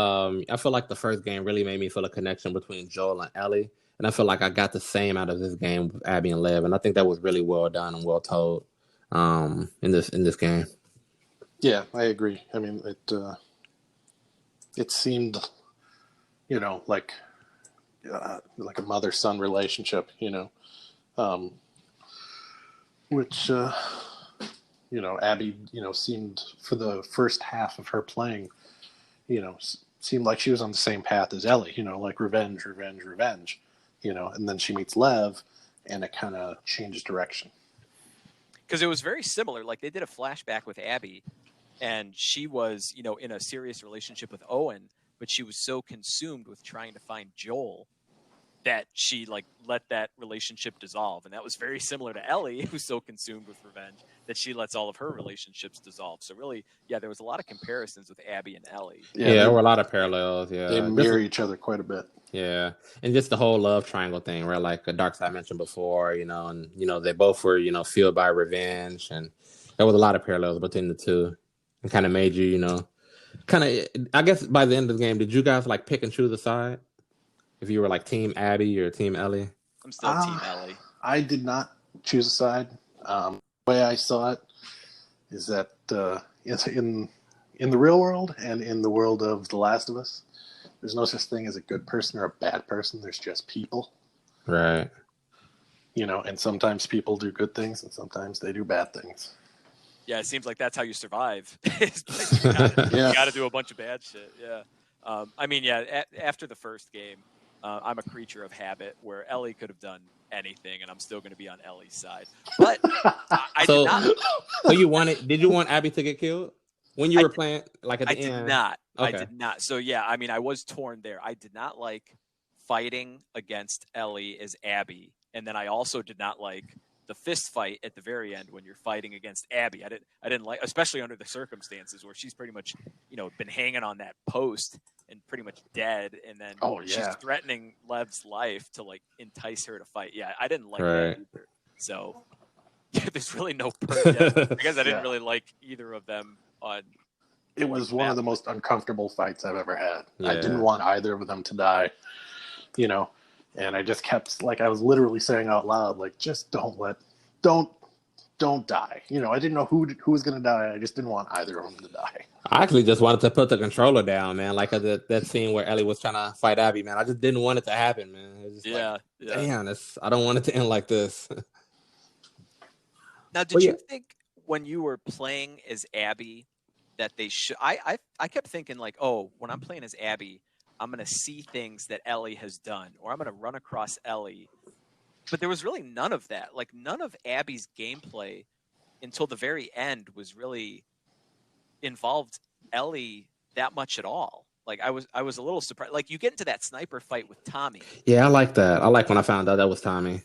I feel like the first game really made me feel a connection between Joel and Ellie, and I feel like I got the same out of this game with Abby and Lev, and I think that was really well done and well told in this game. Yeah, I agree. I mean, it seemed, like a mother-son relationship, which Abby, seemed for the first half of her playing, seemed like she was on the same path as Ellie, like revenge, and then she meets Lev, and it kind of changes direction. Because it was very similar. Like they did a flashback with Abby, and she was, in a serious relationship with Owen, but she was so consumed with trying to find Joel that she let that relationship dissolve. And that was very similar to Ellie, who's so consumed with revenge that she lets all of her relationships dissolve. So really, yeah, there was a lot of comparisons with Abby and Ellie. Yeah, there were a lot of parallels. Yeah, they mirror each other quite a bit. Yeah, and just the whole love triangle thing, right? Like Darkseid mentioned before, and they both were, fueled by revenge, and there was a lot of parallels between the two, and kind of made you, kind of. I guess by the end of the game, did you guys pick and choose a side? If you were Team Abby or Team Ellie? I'm still Team Ellie. I did not choose a side. The way I saw it is that in the real world and in the world of The Last of Us, there's no such thing as a good person or a bad person. There's just people. Right. And sometimes people do good things and sometimes they do bad things. Yeah, it seems like that's how you survive. You got to do a bunch of bad shit. Yeah. After the first game, I'm a creature of habit where Ellie could have done anything and I'm still going to be on Ellie's side. But I did not. So did you want Abby to get killed when you were playing at the end? Did not. Okay. I did not. So yeah, I was torn there. I did not like fighting against Ellie as Abby. And then I also did not like the fist fight at the very end when you're fighting against Abby. I didn't like, especially under the circumstances where she's pretty much, been hanging on that post and pretty much dead. And then she's threatening Lev's life to entice her to fight. Yeah. I didn't like that either. So there's really no purpose. Because I didn't really like either of them on. It was one of the most uncomfortable fights I've ever had. Yeah. I didn't want either of them to die, and I just kept, I was literally saying out loud, just don't die. I didn't know who was going to die. I just didn't want either of them to die. I actually just wanted to put the controller down, man. That scene where Ellie was trying to fight Abby, man. I just didn't want it to happen, man. It was just damn, I don't want it to end like this. Now, did you think when you were playing as Abby that they should? I kept thinking when I'm playing as Abby, I'm going to see things that Ellie has done, or I'm going to run across Ellie. But there was really none of that. None of Abby's gameplay until the very end was really involved Ellie that much at all. I was a little surprised. You get into that sniper fight with Tommy. Yeah, I like that. I like when I found out that was Tommy.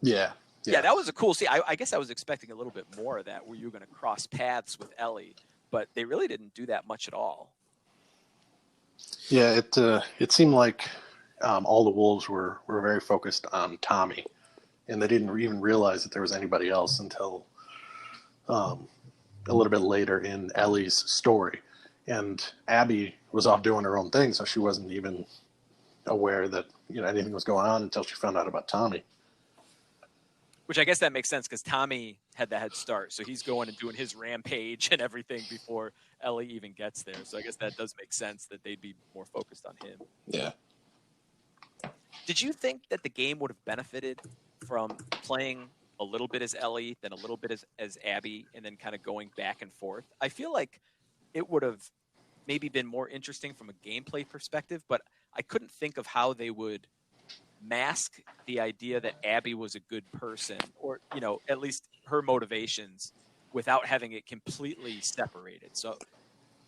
Yeah. Yeah, that was a cool scene. I guess I was expecting a little bit more of that, where you were going to cross paths with Ellie, but they really didn't do that much at all. Yeah, it seemed like all the wolves were very focused on Tommy, and they didn't even realize that there was anybody else until a little bit later in Ellie's story. And Abby was off doing her own thing, so she wasn't even aware that anything was going on until she found out about Tommy. Which I guess that makes sense because Tommy had the head start, so he's going and doing his rampage and everything before Ellie even gets there. So I guess that does make sense that they'd be more focused on him. Yeah. Did you think that the game would have benefited from playing a little bit as Ellie, then a little bit as Abby, and then kind of going back and forth? I feel like it would have maybe been more interesting from a gameplay perspective, but I couldn't think of how they would mask the idea that Abby was a good person, or at least her motivations, without having it completely separated. So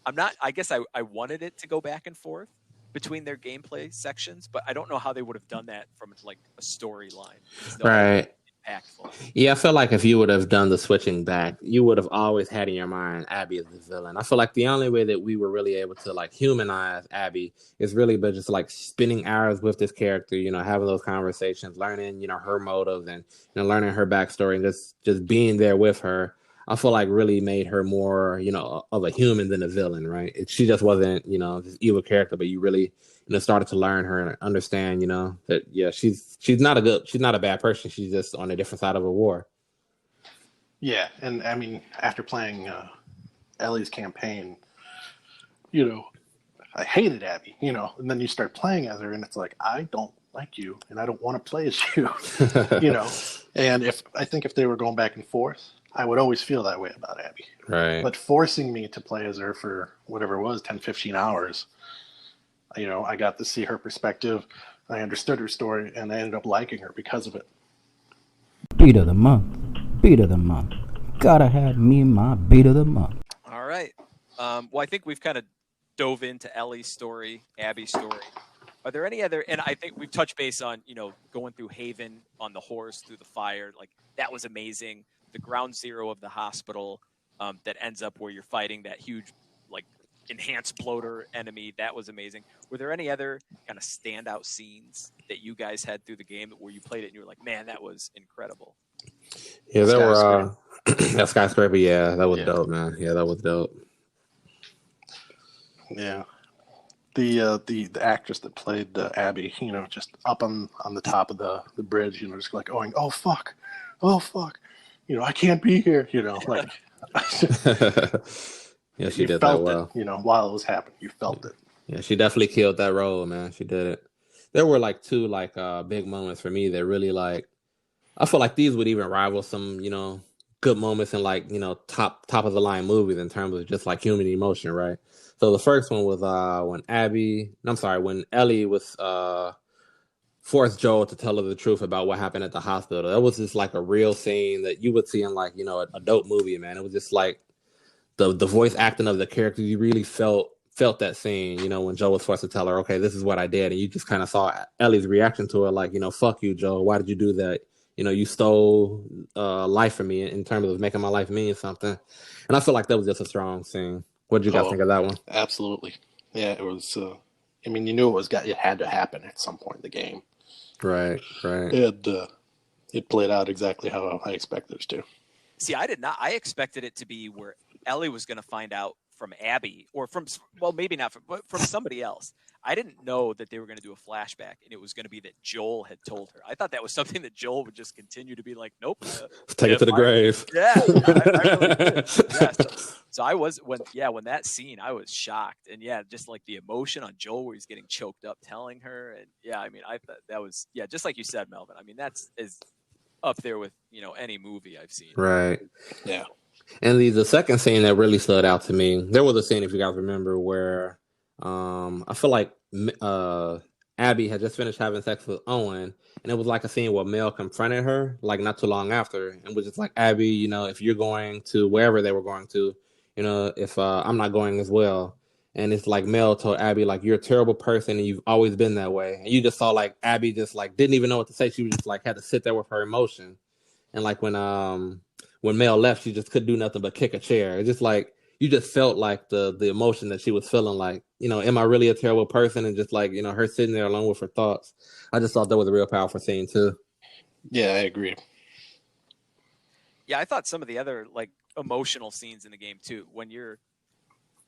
I guess I wanted it to go back and forth between their gameplay sections, but I don't know how they would have done that from a storyline. Right. Impactful. Yeah, I feel like if you would have done the switching back, you would have always had in your mind Abby as the villain. I feel like the only way that we were really able to humanize Abby is really by just spending hours with this character, having those conversations, learning, her motives and learning her backstory and just being there with her. I feel like really made her more, of a human than a villain, right? She just wasn't, this evil character, but you really, started to learn her and understand, that she's not a bad person. She's just on a different side of a war. Yeah, and I mean, after playing Ellie's campaign, I hated Abby, and then you start playing as her, and it's like, I don't like you, and I don't want to play as you, And I think if they were going back and forth, I would always feel that way about Abby. Right. But forcing me to play as her for whatever it was, 10, 15 hours, I got to see her perspective. I understood her story, and I ended up liking her because of it. Beat of the month. Beat of the month. Gotta have me my beat of the month. All right. Well, I think we've kind of dove into Ellie's story, Abby's story. Are there any other? And I think we've touched base on, going through Haven on the horse through the fire. Like, that was amazing. The ground zero of the hospital that ends up where you're fighting that huge, like, enhanced bloater enemy. That was amazing. Were there any other kind of standout scenes that you guys had through the game where you played it and you were like, man, that was incredible? Yeah, there were that skyscraper. Yeah, that was dope, man. Yeah, that was dope. Yeah. The actress that played Abby, just up on the top of the bridge, just like going, oh fuck, I can't be here, like. Yeah, she did felt that well. It, while it was happening, you felt it. Yeah, she definitely killed that role, man. She did it. There were like two big moments for me that really I feel like these would even rival some good moments in top of the line movies in terms of just like human emotion, right? So the first one was when Ellie was forced Joel to tell her the truth about what happened at the hospital. That was just like a real scene that you would see in a dope movie, man. It was just like the voice acting of the character. You really felt that scene, when Joel was forced to tell her, okay, this is what I did. And you just kind of saw Ellie's reaction to it, like, fuck you, Joel. Why did you do that? You stole life from me in terms of making my life mean something. And I feel like that was just a strong scene. What did you guys think of that one? Absolutely. Yeah, it was. You knew it had to happen at some point in the game. Right. It played out exactly how I expected it to. See, I did not. I expected it to be where Ellie was going to find out from Abby or maybe not but from somebody else. I didn't know that they were going to do a flashback and it was going to be that Joel had told her. I thought that was something that Joel would just continue to be like, nope. Take it to the grave. Yeah. I really did. Yeah, so I was, when that scene, I was shocked. And just like the emotion on Joel where he's getting choked up telling her. And I thought that was, just like you said, Melvin. That's is up there with, any movie I've seen. Right. Yeah. And the second scene that really stood out to me, there was a scene, if you guys remember, where I feel like Abby had just finished having sex with Owen, and it was like a scene where Mel confronted her, like not too long after, and was just like, Abby, if you're going to wherever they were going to, if I'm not going as well. And it's like Mel told Abby, like, you're a terrible person and you've always been that way. And you just saw like Abby just like didn't even know what to say. She was just like had to sit there with her emotion. And like when Mel left, she just couldn't do nothing but kick a chair. It's just like you just felt like the emotion that she was feeling, like, am I really a terrible person? And just like, her sitting there alone with her thoughts. I just thought that was a real powerful scene too. Yeah, I agree. Yeah, I thought some of the other like emotional scenes in the game too, when you're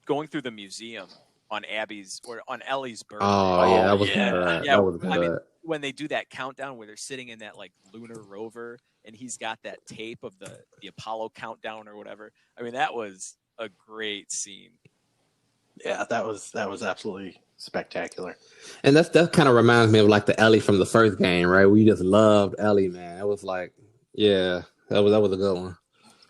going through the museum on Abby's or on Ellie's birthday. Oh yeah, that was good. That was good. When they do that countdown where they're sitting in that like lunar rover and he's got that tape of the Apollo countdown or whatever. That was a great scene. Yeah, that was absolutely spectacular. And that kind of reminds me of like the Ellie from the first game, right? We just loved Ellie, man. It was like, yeah, that was a good one.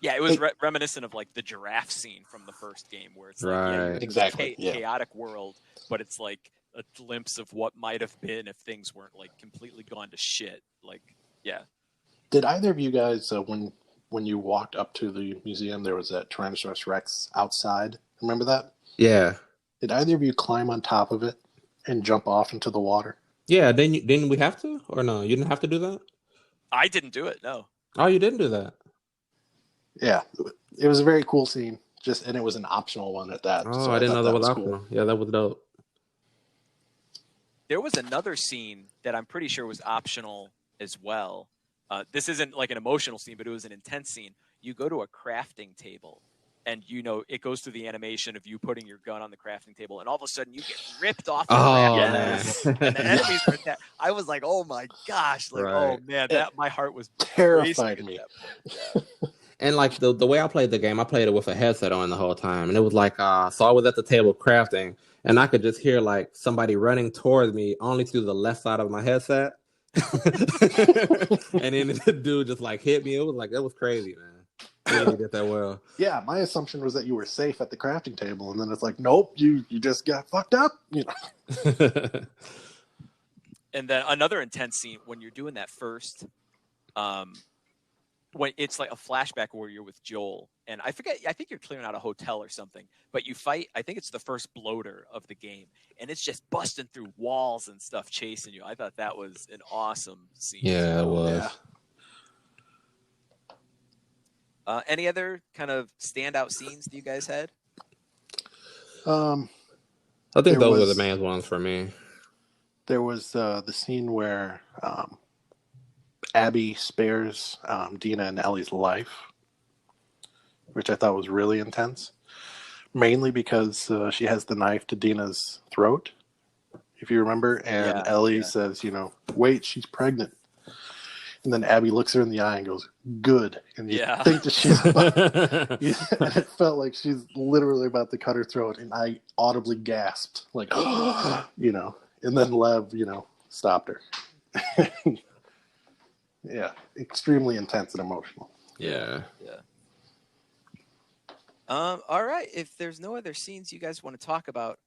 Yeah, it was reminiscent of like the giraffe scene from the first game, where it's like exactly chaotic world, but it's like a glimpse of what might have been if things weren't like completely gone to shit. Like, yeah. Did either of you guys, when you walked up to the museum, there was that Tyrannosaurus Rex outside? Remember that? Yeah. Did either of you climb on top of it and jump off into the water? Yeah. Didn't we have to, or no? You didn't have to do that. I didn't do it. No. Oh, you didn't do that. Yeah, it was a very cool scene. And it was an optional one at that. Oh, so I didn't know that was optional. Cool. Yeah, that was dope. There was another scene that I'm pretty sure was optional as well. This isn't like an emotional scene, but it was an intense scene. you go to a crafting table, and it goes through the animation of you putting your gun on the crafting table, and all of a sudden you get ripped off the crafting table, and the enemies are attacked. I was like, oh my gosh, like oh man, that my heart was terrified me. Yeah. And like the way I played the game, I played it with a headset on the whole time, and it was like so I was at the table crafting, and I could just hear like somebody running towards me only through the left side of my headset, and then the dude just like hit me. It was crazy, man. He did that well. Yeah, my assumption was that you were safe at the crafting table, and then it's like, nope, you just got fucked up, And then another intense scene when you're doing that first, when it's like a flashback where you're with Joel, and I think you're clearing out a hotel or something, but you fight, I think it's the first bloater of the game, and it's just busting through walls and stuff chasing you. I thought that was an awesome scene. Yeah, it was. Yeah. Any other kind of standout scenes that you guys had? I think those were the main ones for me. There was the scene where Abby spares Dina and Ellie's life, which I thought was really intense, mainly because she has the knife to Dina's throat, if you remember, and Ellie says, wait, she's pregnant. And then Abby looks her in the eye and goes, good. And you think that she's about, and it felt like she's literally about to cut her throat. And I audibly gasped, like, and then Lev, stopped her. Yeah, extremely intense and emotional. Yeah. All right. If there's no other scenes you guys want to talk about,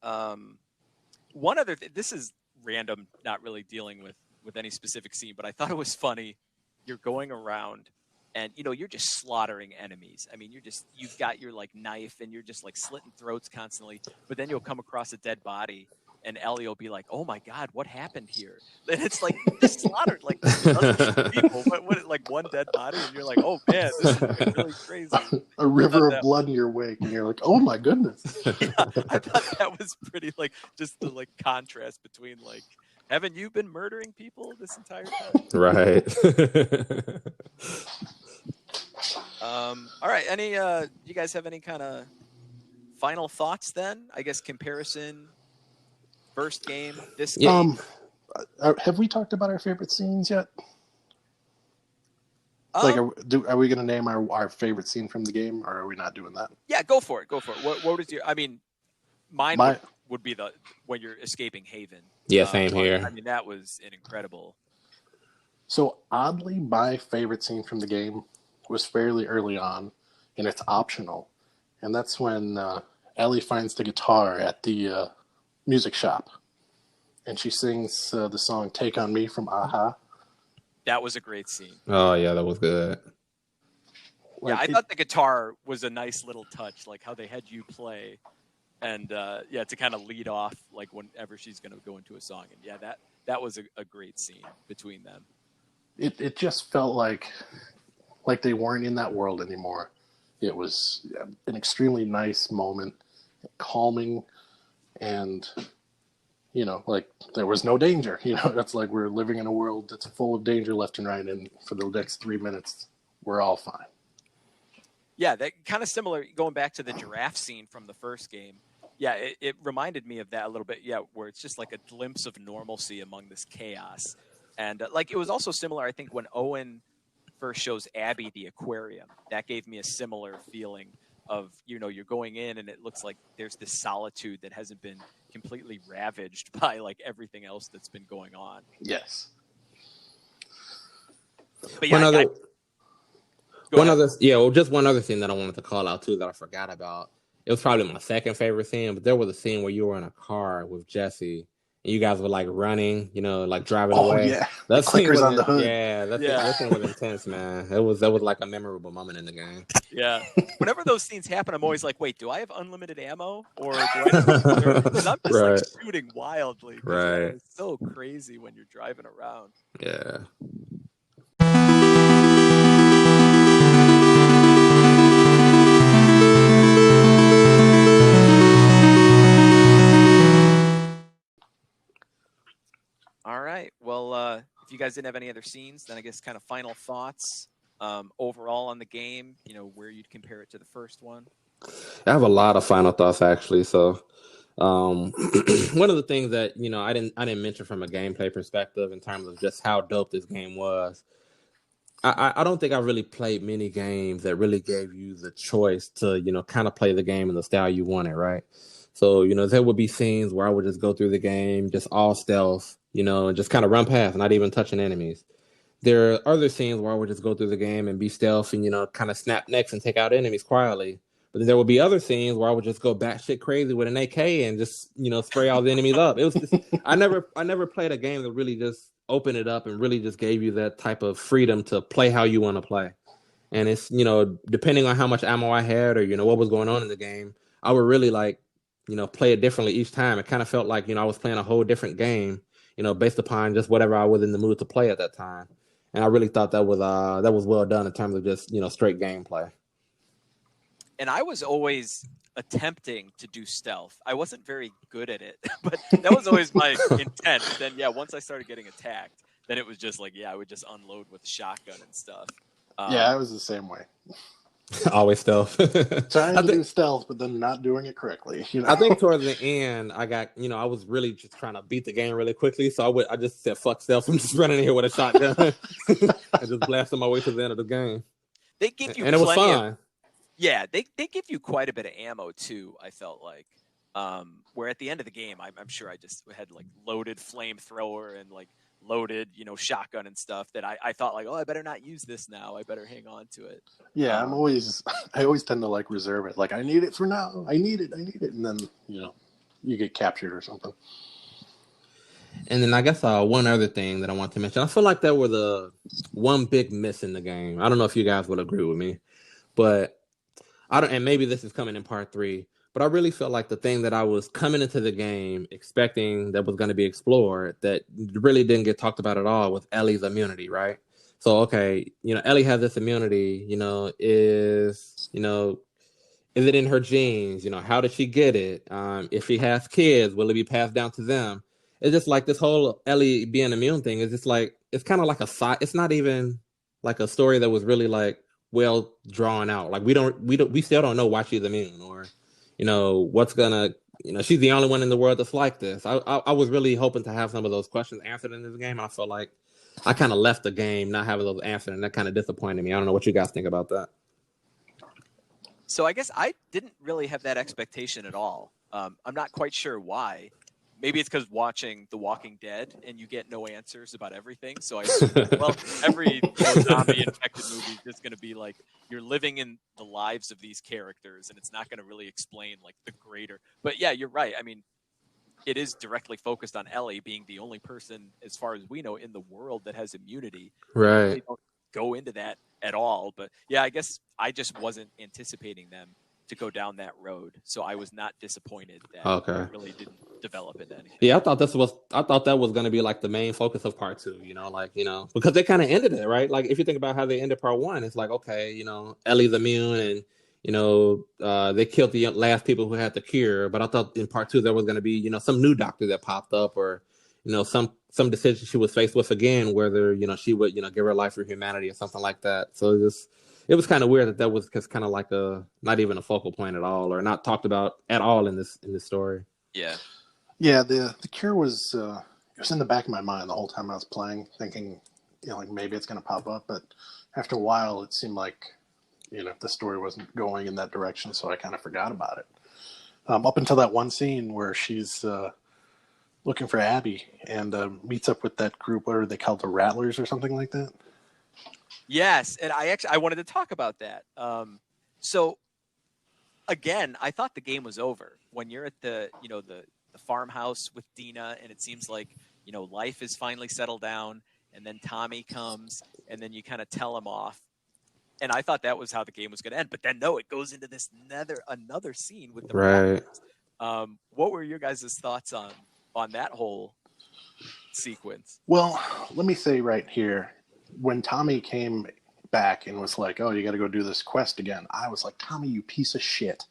one other this is random, not really dealing with any specific scene, but I thought it was funny. You're going around and you're just slaughtering enemies. I mean, you've got your like knife and you're just like slitting throats constantly, but then you'll come across a dead body and Ellie will be like, oh my God, what happened here? And it's like you just slaughtered like dozens of people, but like one dead body, and you're like, oh man, this is really crazy. A river of blood in your wake, and you're like, oh my goodness. Yeah, I thought that was pretty like just the like contrast between like, haven't you been murdering people this entire time? Right. All right. Any you guys have any kind of final thoughts then? I guess comparison first game, this game. Have we talked about our favorite scenes yet? Like, are we going to name our favorite scene from the game, or are we not doing that? Yeah, go for it. What is your? I mean, mine would be when you're escaping Haven. Yeah, same here. I mean, that was an incredible. So oddly, my favorite scene from the game was fairly early on, and it's optional, and that's when Ellie finds the guitar at the music shop, and she sings the song "Take on Me" from Aha. That was a great scene. Oh yeah, that was good. Yeah, I thought the guitar was a nice little touch, like how they had you play, and to kind of lead off like whenever she's going to go into a song, and that was a great scene between them. It just felt like they weren't in that world anymore. It was an extremely nice moment, calming, and like there was no danger. That's like we're living in a world that's full of danger left and right, and for the next 3 minutes, we're all fine. Yeah, that kind of similar, going back to the giraffe scene from the first game. Yeah, it reminded me of that a little bit, where it's just like a glimpse of normalcy among this chaos. And like it was also similar, I think, when Owen first shows Abby the aquarium. That gave me a similar feeling of, you're going in and it looks like there's this solitude that hasn't been completely ravaged by like everything else that's been going on. Yes. But yeah, just one other thing that I wanted to call out too that I forgot about. It was probably my second favorite scene, but there was a scene where you were in a car with Jesse and you guys were like running, like driving away. Oh yeah, that scene was on the hood. That scene was intense, man. That was like a memorable moment in the game. Yeah. Whenever those scenes happen, I'm always like, wait, do I have unlimited ammo, or do I because I'm just like shooting wildly. Right. It's so crazy when you're driving around. Yeah. All right. Well, if you guys didn't have any other scenes, then I guess kind of final thoughts. overall on the game? Where you'd compare it to the first one? I have a lot of final thoughts actually. So, one of the things that I didn't mention from a gameplay perspective in terms of just how dope this game was. I don't think I really played many games that really gave you the choice to kind of play the game in the style you wanted, right? So there would be scenes where I would just go through the game just all stealth, and just kind of run past, not even touching enemies. There are other scenes where I would just go through the game and be stealth and kind of snap necks and take out enemies quietly. But then there would be other scenes where I would just go batshit crazy with an AK and just spray all the enemies up. It was just, I never played a game that really just opened it up and really just gave you that type of freedom to play how you want to play. And it's depending on how much ammo I had or what was going on in the game, I would really play it differently each time. It kind of felt like I was playing a whole different game, based upon just whatever I was in the mood to play at that time. And I really thought that was well done in terms of just straight gameplay. And I was always attempting to do stealth. I wasn't very good at it, but that was always my intent. Then once I started getting attacked, then it was just like, I would just unload with shotgun and stuff. I was the same way. Always stealth. Trying to do stealth, but then not doing it correctly. I think towards the end, I got, I was really just trying to beat the game really quickly. So I just said, fuck stealth. I'm just running in here with a shotgun and just blasting my way to the end of the game. They give you and it was fun. Yeah, they give you quite a bit of ammo too, I felt like. Where at the end of the game, I'm sure I just had like loaded flamethrower and like loaded, shotgun and stuff that I thought like, I better not use this now. I better hang on to it. Yeah, I always tend to like reserve it. Like, I need it for now. I need it. And then, you get captured or something. And then I guess one other thing that I want to mention, I feel like there was the one big miss in the game. I don't know if you guys would agree with me, but and maybe this is coming in part 3, but I really felt like the thing that I was coming into the game expecting that was going to be explored that really didn't get talked about at all was Ellie's immunity, right? So, okay, Ellie has this immunity, is it in her genes? How did she get it? If she has kids, will it be passed down to them? It's just like this whole Ellie being immune thing is just like, it's kind of like a side. It's not even like a story that was really like well drawn out. Like we still don't know why she's immune or, what's gonna, she's the only one in the world that's like this. I was really hoping to have some of those questions answered in this game. I feel like I kind of left the game not having those answered, and that kind of disappointed me. I don't know what you guys think about that. So I guess I didn't really have that expectation at all. I'm not quite sure why. Maybe it's because watching The Walking Dead and you get no answers about everything. So I assume, every zombie-infected movie is just going to be like you're living in the lives of these characters, and it's not going to really explain like the greater. But yeah, you're right. I mean, it is directly focused on Ellie being the only person, as far as we know, in the world that has immunity. Right. They don't go into that at all. But yeah, I guess I just wasn't anticipating them to go down that road, so I was not disappointed that it really didn't develop into anything. Yeah, I thought that was going to be like the main focus of part 2. Because they kind of ended it right. Like if you think about how they ended part 1, it's like okay, Ellie's immune and they killed the last people who had the cure. But I thought in part 2 there was going to be some new doctor that popped up or some decision she was faced with again, whether she would give her life for humanity or something like that. So it was kind of weird that was just kind of like not even a focal point at all, or not talked about at all in this story. Yeah. Yeah, the cure was it was in the back of my mind the whole time I was playing, thinking, like maybe it's going to pop up. But after a while, it seemed like, the story wasn't going in that direction, so I kind of forgot about it. Up until that one scene where she's looking for Abby and meets up with that group. What are they called? The Rattlers or something like that? Yes, and I wanted to talk about that. So again, I thought the game was over when you're at the farmhouse with Dina, and it seems like life is finally settled down, and then Tommy comes, and then you kind of tell him off, and I thought that was how the game was going to end. But then no, it goes into this another scene with the Rattlers. What were your guys' thoughts on that whole sequence? Well, let me say right here, when Tommy came back and was like, "Oh, you got to go do this quest again," I was like, "Tommy, you piece of shit."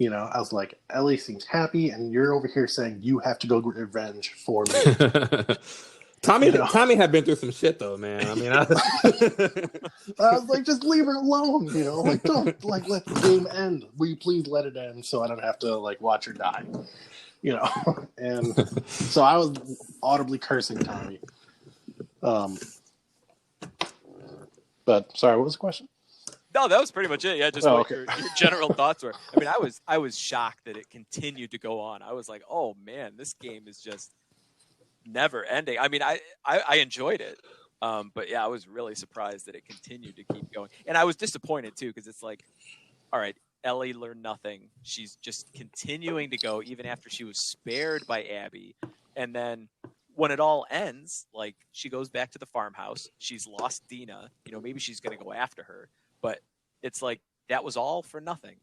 I was like, Ellie seems happy, and you're over here saying you have to go get revenge for me. Tommy had been through some shit though, man. I mean, I was like, just leave her alone, like don't like let the game end. Will you please let it end so I don't have to like watch her die, And so I was audibly cursing Tommy. But sorry, what was the question? No, that was pretty much it. Yeah, just what your general thoughts were. I mean, I was shocked that it continued to go on. I was like, oh man, this game is just never ending. I mean, I enjoyed it, but yeah, I was really surprised that it continued to keep going, and I was disappointed too because it's like, all right, Ellie learned nothing. She's just continuing to go even after she was spared by Abby, and then when it all ends, like she goes back to the farmhouse. She's lost Dina. Maybe she's going to go after her, but it's like that was all for nothing.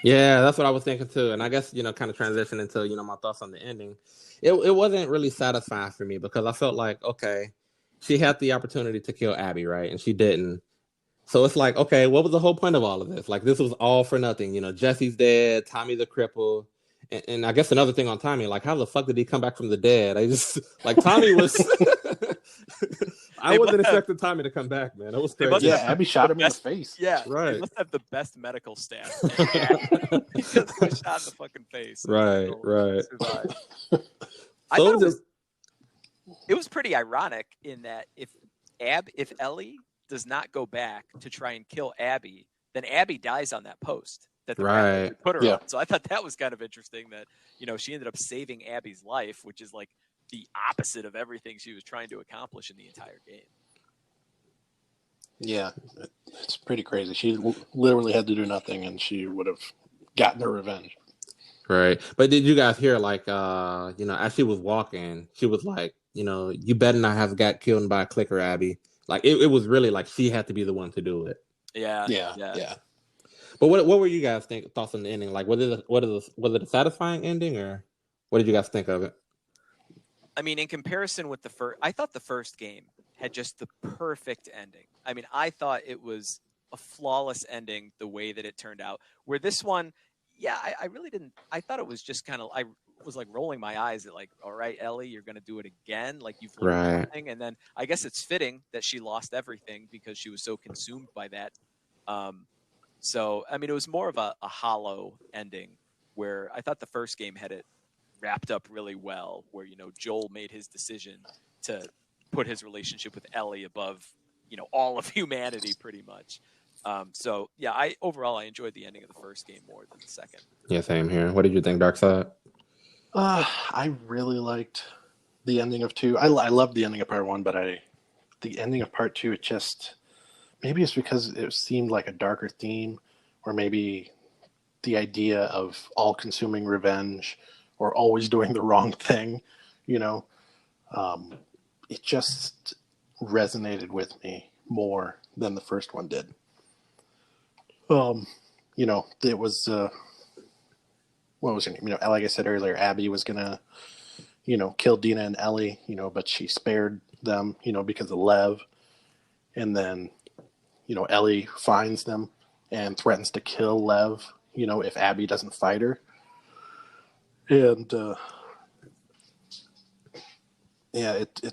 Yeah, that's what I was thinking too. And I guess, kind of transition into, my thoughts on the ending. It wasn't really satisfying for me because I felt like, okay, she had the opportunity to kill Abby, right? And she didn't. So it's like, okay, what was the whole point of all of this? Like, this was all for nothing. Jesse's dead, Tommy the cripple. And I guess another thing on Tommy, like, how the fuck did he come back from the dead? I just, like, Tommy was... I wasn't expecting Tommy to come back, man. It was crazy. Yeah, Abby shot him in the face. Yeah, right. They must have the best medical staff. He just got shot in the fucking face. Right. I thought it was pretty ironic in that if Ellie does not go back to try and kill Abby, then Abby dies on that post that the rapper put her on. So I thought that was kind of interesting that, she ended up saving Abby's life, which is like the opposite of everything she was trying to accomplish in the entire game. Yeah, it's pretty crazy. She literally had to do nothing, and she would have gotten her revenge. Right. But did you guys hear, like, as she was walking, she was like, you better not have got killed by a clicker, Abby. Like, it was really like she had to be the one to do it. Yeah. But what were you guys thoughts on the ending? Like, was it a satisfying ending, or what did you guys think of it? I mean, in comparison with the first, I thought the first game had just the perfect ending. I mean, I thought it was a flawless ending the way that it turned out. Where this one, I really didn't. I thought it was just kind of, I was like rolling my eyes at like, all right, Ellie, you're going to do it again. Like you've learned something. And then I guess it's fitting that she lost everything because she was so consumed by that. So, I mean, it was more of a hollow ending where I thought the first game had it wrapped up really well, where, Joel made his decision to put his relationship with Ellie above, all of humanity pretty much. So yeah, I enjoyed the ending of the first game more than the second. Yeah, same here. What did you think, Darkside? I really liked the ending of 2. I loved the ending of part 1, but the ending of part 2, it just, maybe it's because it seemed like a darker theme, or maybe the idea of all-consuming revenge or always doing the wrong thing, it just resonated with me more than the first one did. It was, what was her name? Like I said earlier, Abby was gonna, kill Dina and Ellie, but she spared them, because of Lev. And then, Ellie finds them and threatens to kill Lev, if Abby doesn't fight her. And it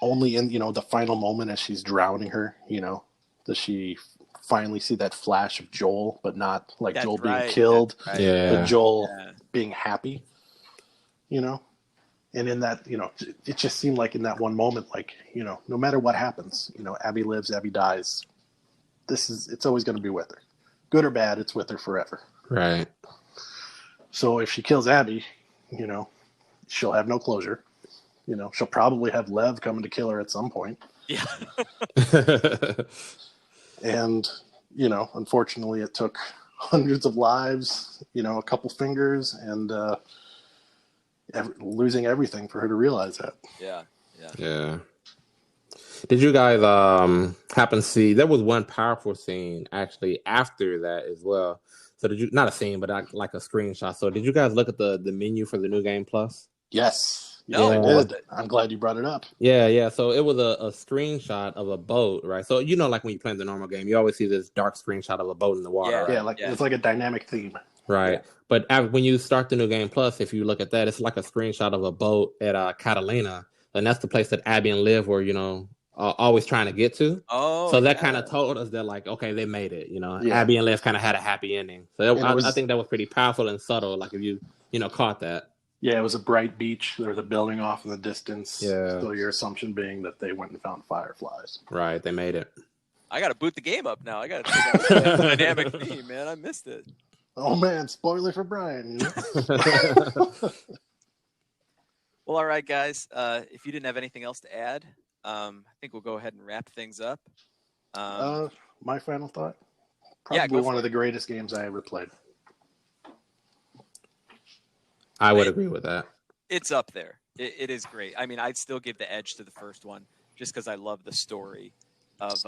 only in the final moment as she's drowning her, does she finally see that flash of Joel, but not like Joel being killed, but Joel being happy, and in that, it just seemed like in that one moment, like, no matter what happens, Abby lives, Abby dies, it's always going to be with her, good or bad, it's with her forever. Right. So if she kills Abby, she'll have no closure. She'll probably have Lev coming to kill her at some point. Yeah. And, unfortunately it took hundreds of lives, a couple fingers, and losing everything for her to realize that. Yeah. Did you guys happen to see, there was one powerful scene actually after that as well. So did you, not a scene, but like a screenshot. So did you guys look at the menu for the New Game Plus? Yes. No, I did. I'm glad you brought it up. Yeah. So it was a screenshot of a boat, right? So, like when you play the normal game, you always see this dark screenshot of a boat in the water, right? It's like a dynamic theme. Right. Yeah. But when you start the New Game Plus, if you look at that, it's like a screenshot of a boat at Catalina. and that's the place that Abby and Liv were, always trying to get to. Oh, So that yeah. kind of told us that, like, okay, they made it. Yeah. Abby and Liv kind of had a happy ending. So And it was- I think that was pretty powerful and subtle. Like if you caught that. Yeah, it was a bright beach. There was a building off in the distance. Yeah. So your assumption being that they went and found fireflies. Right, they made it. I got to boot the game up now. I got to check out the dynamic theme, man. I missed it. Oh man, spoiler for Brian. Well, all right, guys. If you didn't have anything else to add, I think we'll go ahead and wrap things up. My final thought. Yeah, Probably go one for of it. the greatest games I ever played. I would agree with that. It's up there. It is great. I mean, I'd still give the edge to the first one just because I love the story of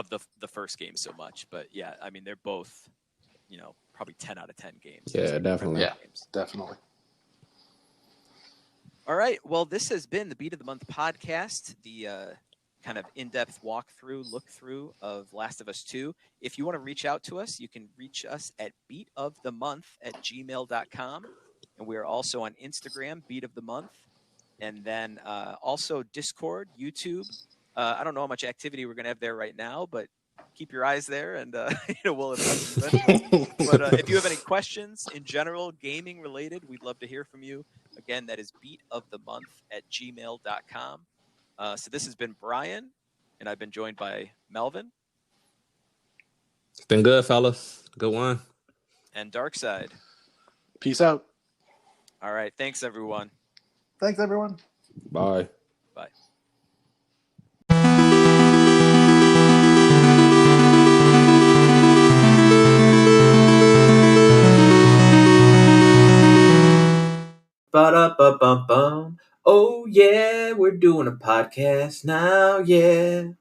the first game so much. But yeah, I mean, they're both, probably 10 out of 10 games. Yeah, definitely. Yeah, definitely. All right. Well, this has been the Beat of the Month podcast, the kind of in-depth walkthrough, look-through of Last of Us 2. If you want to reach out to us, you can reach us at beatofthemonth@gmail.com. And we are also on Instagram, Beat of the Month. And then also Discord, YouTube. I don't know how much activity we're going to have there right now, but keep your eyes there, and we'll address it eventually. But if you have any questions in general, gaming related, we'd love to hear from you. Again, that is beatofthemonth@gmail.com. So this has been Brian, and I've been joined by Melvin. It's been good, fellas. Good one. And Darkside. Peace out. All right. Thanks, everyone. Thanks, everyone. Bye. Bye. Ba-da-ba-bum-bum. Oh, yeah, we're doing a podcast now, yeah.